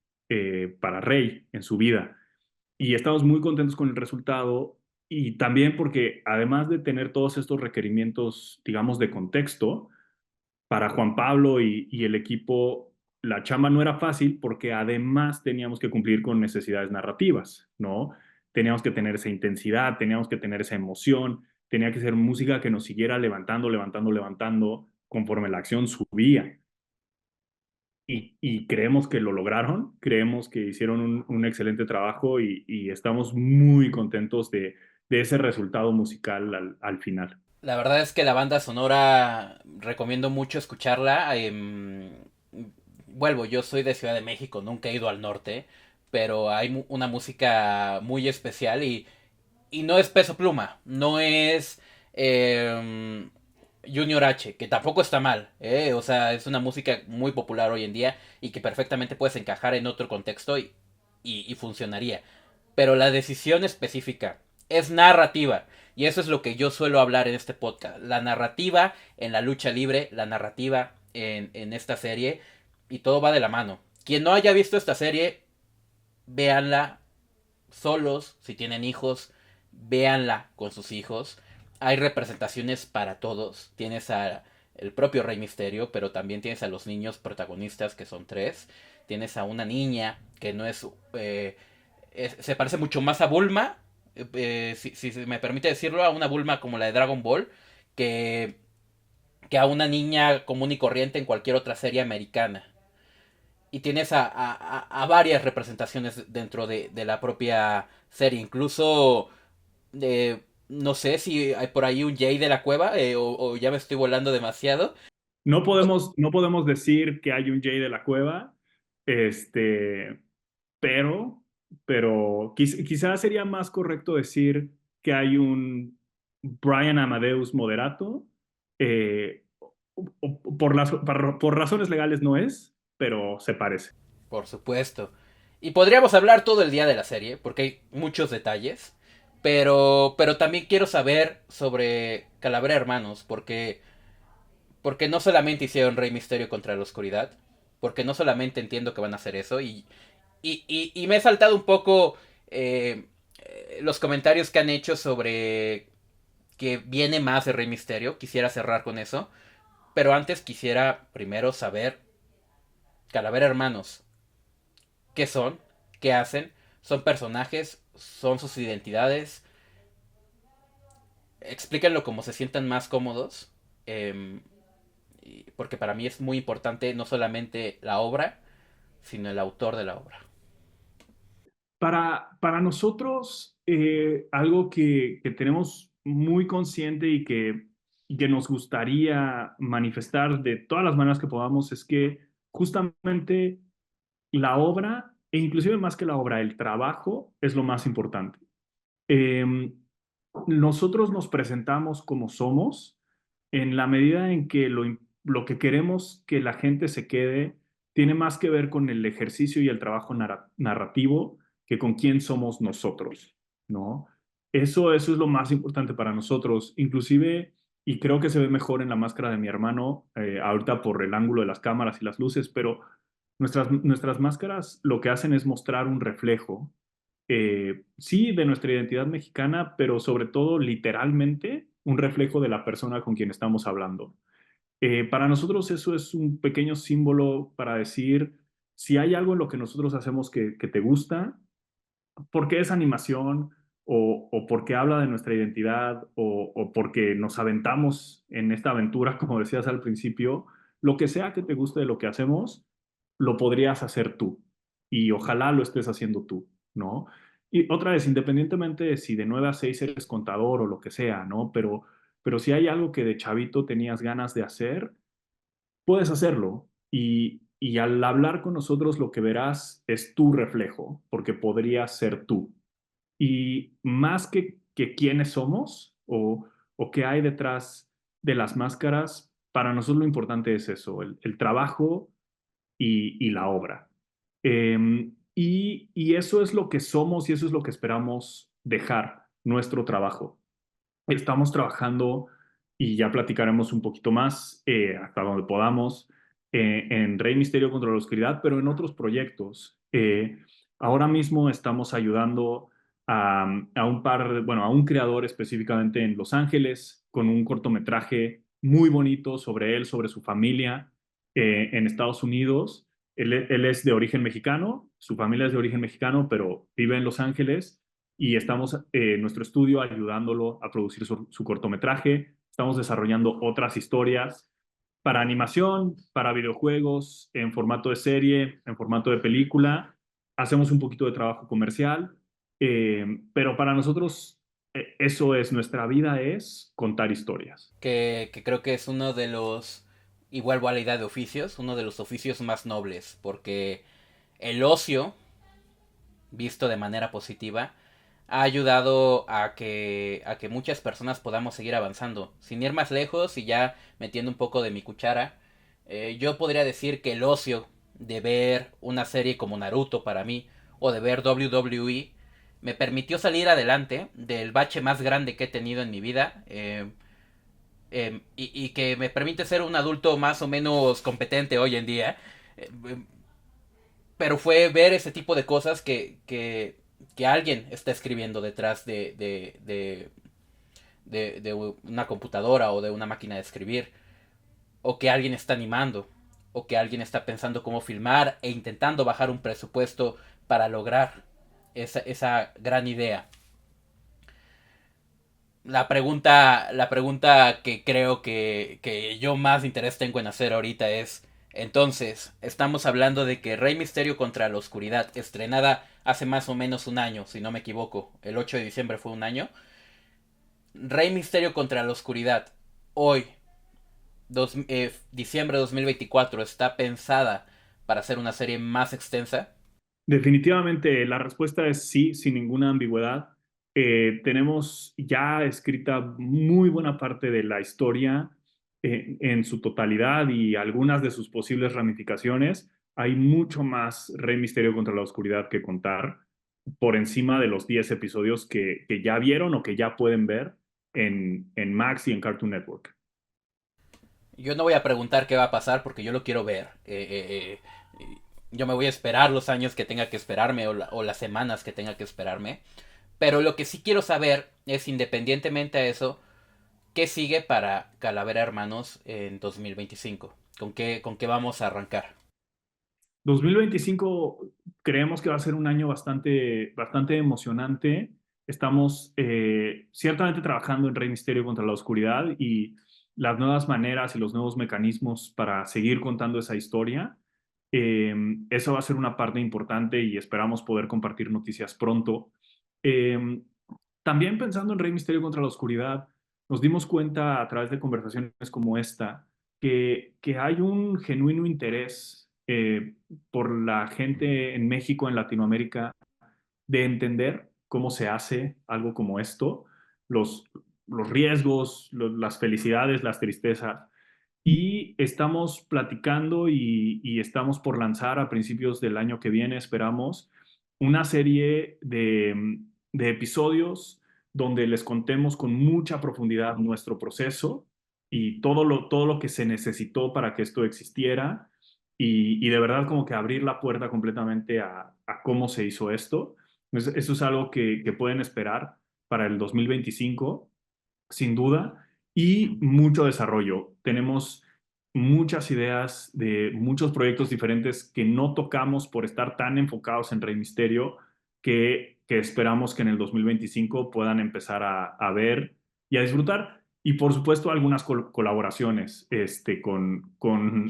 para Rey en su vida. Y estamos muy contentos con el resultado y también porque además de tener todos estos requerimientos, digamos, de contexto, para Juan Pablo y el equipo, la chamba no era fácil porque además teníamos que cumplir con necesidades narrativas, ¿no? Teníamos que tener esa intensidad, teníamos que tener esa emoción, tenía que ser música que nos siguiera levantando, levantando, levantando conforme la acción subía. Y creemos que lo lograron, creemos que hicieron un excelente trabajo y estamos muy contentos de ese resultado musical al final. La verdad es que la banda sonora recomiendo mucho escucharla. vuelvo, yo soy de Ciudad de México, nunca he ido al norte, pero hay una música muy especial y no es Peso Pluma, no es eh, Junior H, que tampoco está mal, ¿eh? O sea, es una música muy popular hoy en día y que perfectamente puedes encajar en otro contexto y funcionaría. Pero la decisión específica es narrativa. Y eso es lo que yo suelo hablar en este podcast. La narrativa en la lucha libre, la narrativa en esta serie. Y todo va de la mano. Quien no haya visto esta serie, véanla solos, si tienen hijos, véanla con sus hijos. Hay representaciones para todos. Tienes a el propio Rey Misterio, pero también tienes a los niños protagonistas, que son tres. Tienes a una niña que no es... se parece mucho más a Bulma, si se me permite decirlo, a una Bulma como la de Dragon Ball, que, que a una niña común y corriente en cualquier otra serie americana. Y tienes a varias representaciones dentro de la propia serie. Incluso, no sé si hay por ahí un Jay de la cueva o ya me estoy volando demasiado. No podemos decir que hay un Jay de la cueva, este, pero, pero quizás sería más correcto decir que hay un Brian Amadeus Moderato. Por razones legales no es, pero se parece. Por supuesto. Y podríamos hablar todo el día de la serie, porque hay muchos detalles. Pero también quiero saber sobre Calavera Hermanos, porque no solamente hicieron Rey Misterio contra la oscuridad, porque no solamente entiendo que van a hacer eso, y me he saltado un poco los comentarios que han hecho sobre que viene más de Rey Misterio. Quisiera cerrar con eso, pero antes quisiera primero saber Calavera Hermanos, ¿qué son? ¿Qué hacen? ¿Son personajes? ¿Son sus identidades? Explíquenlo como se sientan más cómodos. Eh, Porque para mí es muy importante no solamente la obra, sino el autor de la obra. Para nosotros, algo que tenemos muy consciente y que nos gustaría manifestar de todas las maneras que podamos es que justamente la obra, e inclusive más que la obra, el trabajo es lo más importante. Eh, Nosotros nos presentamos como somos en la medida en que lo que queremos que la gente se quede tiene más que ver con el ejercicio y el trabajo narrativo que con quién somos nosotros, ¿no? Eso es lo más importante para nosotros, inclusive, y creo que se ve mejor en la máscara de mi hermano, ahorita por el ángulo de las cámaras y las luces, pero nuestras máscaras lo que hacen es mostrar un reflejo, sí, de nuestra identidad mexicana, pero sobre todo literalmente un reflejo de la persona con quien estamos hablando. Para nosotros eso es un pequeño símbolo para decir si hay algo en lo que nosotros hacemos que te gusta, porque es animación o porque habla de nuestra identidad o porque nos aventamos en esta aventura, como decías al principio, lo que sea que te guste de lo que hacemos, lo podrías hacer tú y ojalá lo estés haciendo tú, ¿no? Y otra vez, independientemente de si de 9 a 6 eres contador o lo que sea, ¿no? Pero si hay algo que de chavito tenías ganas de hacer, puedes hacerlo y al hablar con nosotros lo que verás es tu reflejo, porque podría ser tú. Y más que quiénes somos o qué hay detrás de las máscaras, para nosotros lo importante es eso, el trabajo y la obra. Y eso es lo que somos y eso es lo que esperamos dejar, nuestro trabajo. Estamos trabajando y ya platicaremos un poquito más hasta donde podamos en Rey Misterio contra la Oscuridad, pero en otros proyectos. Ahora mismo estamos ayudando a un bueno, a un creador específicamente en Los Ángeles con un cortometraje muy bonito sobre él, sobre su familia en Estados Unidos. Él es de origen mexicano, su familia es de origen mexicano, pero vive en Los Ángeles y estamos en nuestro estudio ayudándolo a producir su cortometraje. Estamos desarrollando otras historias para animación, para videojuegos, en formato de serie, en formato de película. Hacemos un poquito de trabajo comercial, pero para nosotros eso es, nuestra vida es contar historias. Que creo que es uno de los y vuelvo a la idea de oficios, uno de los oficios más nobles, porque el ocio, visto de manera positiva, ha ayudado a que muchas personas podamos seguir avanzando. Sin ir más lejos y ya metiendo un poco de mi cuchara, yo podría decir que el ocio de ver una serie como Naruto para mí, o de ver WWE, me permitió salir adelante del bache más grande que he tenido en mi vida. Y que me permite ser un adulto más o menos competente hoy en día. Eh, pero fue ver ese tipo de cosas que alguien está escribiendo detrás de una computadora o de una máquina de escribir, o que alguien está animando, o que alguien está pensando cómo filmar e intentando bajar un presupuesto para lograr esa gran idea. La pregunta que creo que yo más interés tengo en hacer ahorita es, entonces, estamos hablando de que Rey Misterio contra la Oscuridad, estrenada hace más o menos un año, si no me equivoco, el 8 de diciembre fue un año. Rey Misterio contra la Oscuridad, hoy, diciembre de 2024, está pensada para ser una serie más extensa. Definitivamente la respuesta es sí, sin ninguna ambigüedad. Tenemos ya escrita muy buena parte de la historia en su totalidad y algunas de sus posibles ramificaciones. Hay mucho más Rey Misterio contra la Oscuridad que contar por encima de los 10 episodios que ya vieron o que ya pueden ver en Max y en Cartoon Network. Yo no voy a preguntar qué va a pasar porque yo lo quiero ver. Yo me voy a esperar los años que tenga que esperarme o las semanas que tenga que esperarme. Pero lo que sí quiero saber es, independientemente a eso, ¿qué sigue para Calavera Hermanos en 2025? Con qué vamos a arrancar? 2025 creemos que va a ser un año bastante emocionante. Estamos ciertamente trabajando en Rey Misterio contra la Oscuridad y las nuevas maneras y los nuevos mecanismos para seguir contando esa historia. Eh, Eso va a ser una parte importante y esperamos poder compartir noticias pronto. Eh, También pensando en Rey Misterio contra la Oscuridad, nos dimos cuenta a través de conversaciones como esta que hay un genuino interés por la gente en México, en Latinoamérica, de entender cómo se hace algo como esto, los, los riesgos, las felicidades, las tristezas. Y estamos platicando y estamos por lanzar a principios del año que viene, esperamos, una serie de episodios donde les contemos con mucha profundidad nuestro proceso y todo lo que se necesitó para que esto existiera y de verdad como que abrir la puerta completamente a cómo se hizo esto. Eso es algo que pueden esperar para el 2025 sin duda, y mucho desarrollo. Tenemos muchas ideas de muchos proyectos diferentes que no tocamos por estar tan enfocados en Rey Misterio que esperamos que en el 2025 puedan empezar a ver y a disfrutar. Y por supuesto algunas colaboraciones con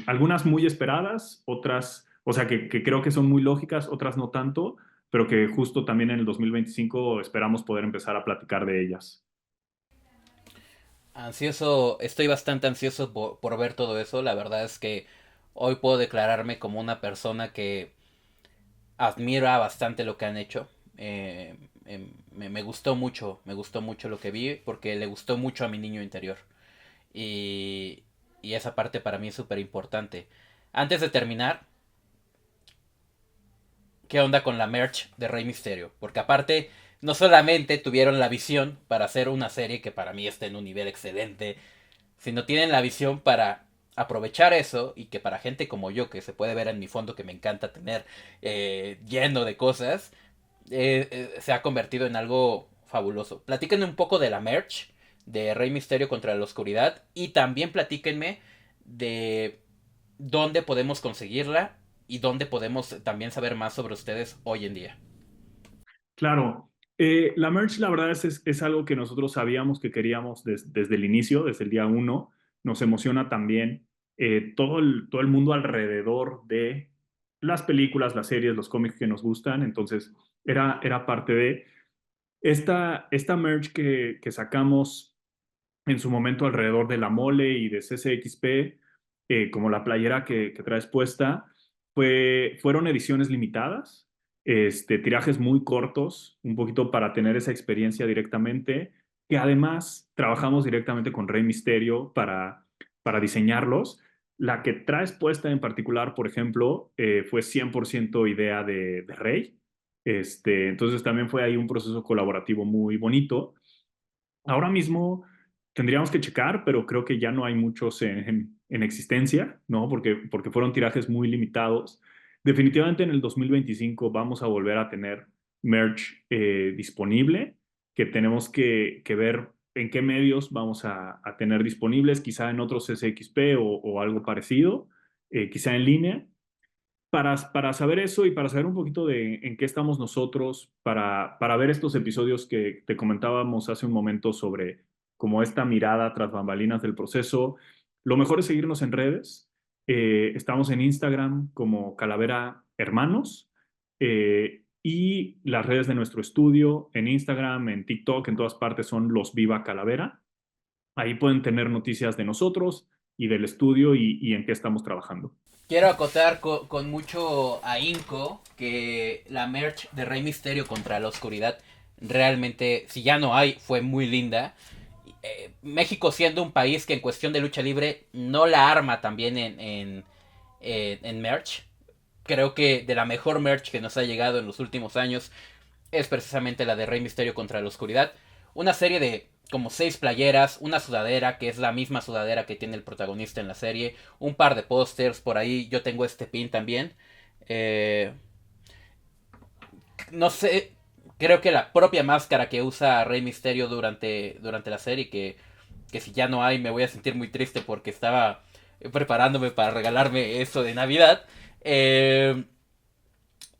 algunas muy esperadas, otras, o sea, que creo que son muy lógicas, otras no tanto, pero que justo también en el 2025 esperamos poder empezar a platicar de ellas. Ansioso, estoy bastante ansioso por ver todo eso. La verdad es que hoy puedo declararme como una persona que admira bastante lo que han hecho. Me gustó mucho lo que vi porque le gustó mucho a mi niño interior. Y, y esa parte para mí es súper importante. Antes de terminar, ¿qué onda con la merch de Rey Misterio? Porque aparte, no solamente tuvieron la visión para hacer una serie que para mí está en un nivel excelente, sino tienen la visión para aprovechar eso y que para gente como yo, que se puede ver en mi fondo que me encanta tener lleno de cosas, se ha convertido en algo fabuloso. Platíquenme un poco de la merch de Rey Misterio contra la Oscuridad y también platíquenme de dónde podemos conseguirla y dónde podemos también saber más sobre ustedes hoy en día. Claro, la merch la verdad es algo que nosotros sabíamos que queríamos desde el inicio, desde el día uno. Nos emociona también todo el mundo alrededor de las películas, las series, los cómics que nos gustan. Entonces, era parte de esta merch que sacamos en su momento alrededor de la mole y de CCXP. como la playera que traes puesta, fueron ediciones limitadas, tirajes muy cortos, un poquito para tener esa experiencia directamente, que además trabajamos directamente con Rey Misterio para diseñarlos. La que traes puesta en particular, por ejemplo, fue 100% idea de Rey. Entonces también fue ahí un proceso colaborativo muy bonito. Ahora mismo tendríamos que checar, pero creo que ya no hay muchos en existencia, ¿no? Porque fueron tirajes muy limitados. Definitivamente en el 2025 vamos a volver a tener merch disponible, que tenemos que ver en qué medios vamos a tener disponibles, quizá en otros SXP o algo parecido, quizá en línea para saber eso y para saber un poquito de en qué estamos nosotros, para ver estos episodios que te comentábamos hace un momento sobre como esta mirada tras bambalinas del proceso, lo mejor es seguirnos en redes. Estamos en Instagram como Calavera Hermanos y las redes de nuestro estudio en Instagram, en TikTok, en todas partes son Los Viva Calavera. Ahí pueden tener noticias de nosotros y del estudio y en qué estamos trabajando. Quiero acotar con mucho ahínco que la merch de Rey Misterio contra la Oscuridad realmente, si ya no hay, fue muy linda. México siendo un país que en cuestión de lucha libre no la arma también en merch. Creo que de la mejor merch que nos ha llegado en los últimos años es precisamente la de Rey Misterio contra la Oscuridad. Una serie de como 6 playeras, una sudadera que es la misma sudadera que tiene el protagonista en la serie, un par de pósters, por ahí yo tengo este pin también. Eh, no sé, creo que la propia máscara que usa Rey Misterio durante la serie, que si ya no hay me voy a sentir muy triste porque estaba preparándome para regalarme eso de Navidad. Eh,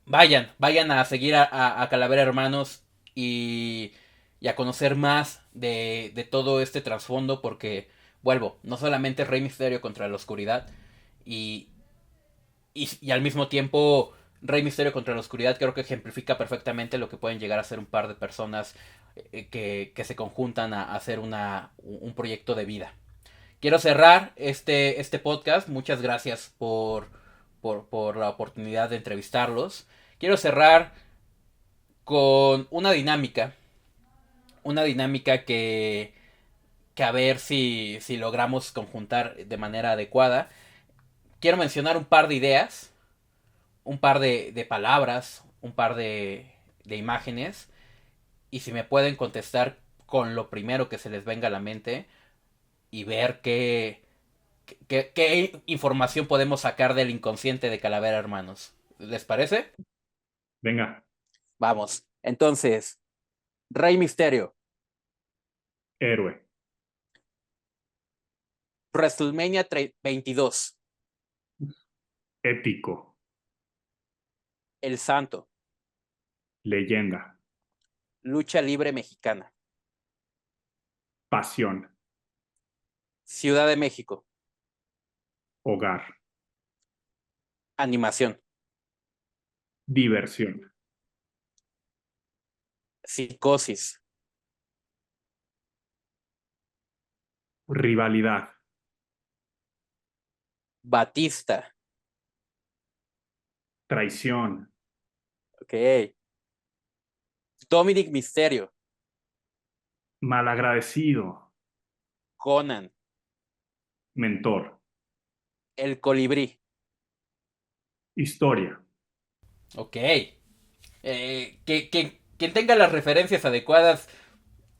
vayan a seguir a Calavera Hermanos y a conocer más de todo este trasfondo porque, vuelvo, no solamente es Rey Misterio contra la oscuridad y, y al mismo tiempo Rey Misterio contra la oscuridad creo que ejemplifica perfectamente lo que pueden llegar a ser un par de personas que se conjuntan a hacer un proyecto de vida. Quiero cerrar este podcast. Muchas gracias por la oportunidad de entrevistarlos. Quiero cerrar con una dinámica. Una dinámica que a ver si logramos conjuntar de manera adecuada. Quiero mencionar un par de ideas, un par de palabras, un par de imágenes. Y si me pueden contestar con lo primero que se les venga a la mente y ver qué información podemos sacar del inconsciente de Calavera Hermanos. ¿Les parece? Venga, Vamos. Entonces, Rey Misterio, héroe, WrestleMania 22, épico, El Santo, leyenda, Lucha Libre Mexicana, pasión, Ciudad de México, hogar, Animación, diversión, Psicosis, rivalidad, Batista, traición, ok, Dominic Misterio, malagradecido, Conan, mentor, El Colibrí, historia. ok. Quien tenga las referencias adecuadas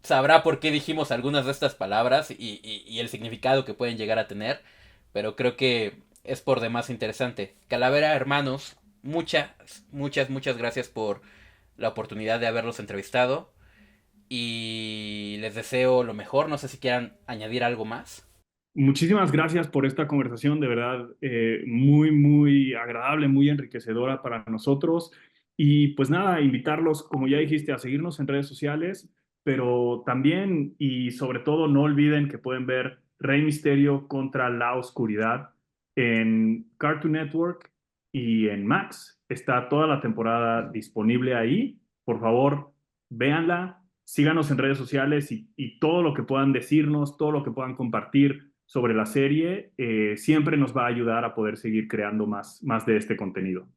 sabrá por qué dijimos algunas de estas palabras y el significado que pueden llegar a tener, pero creo que es por demás interesante. Calavera, hermanos, muchas gracias por la oportunidad de haberlos entrevistado y les deseo lo mejor. No sé si quieran añadir algo más. Muchísimas gracias por esta conversación, de verdad, muy, muy agradable, muy enriquecedora para nosotros. Y pues nada, invitarlos, como ya dijiste, a seguirnos en redes sociales, pero también y sobre todo no olviden que pueden ver Rey Misterio contra la Oscuridad en Cartoon Network y en Max. Está toda la temporada disponible ahí. Por favor, véanla, síganos en redes sociales y todo lo que puedan decirnos, todo lo que puedan compartir sobre la serie, siempre nos va a ayudar a poder seguir creando más de este contenido.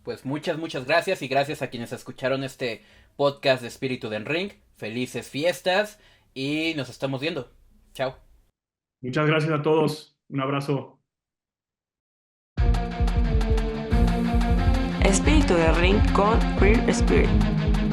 Pues muchas gracias y gracias a quienes escucharon este podcast de Espíritu del Ring. Felices fiestas y nos estamos viendo. Chao. Muchas gracias a todos. Un abrazo. Espíritu del Ring con Queer Spirit.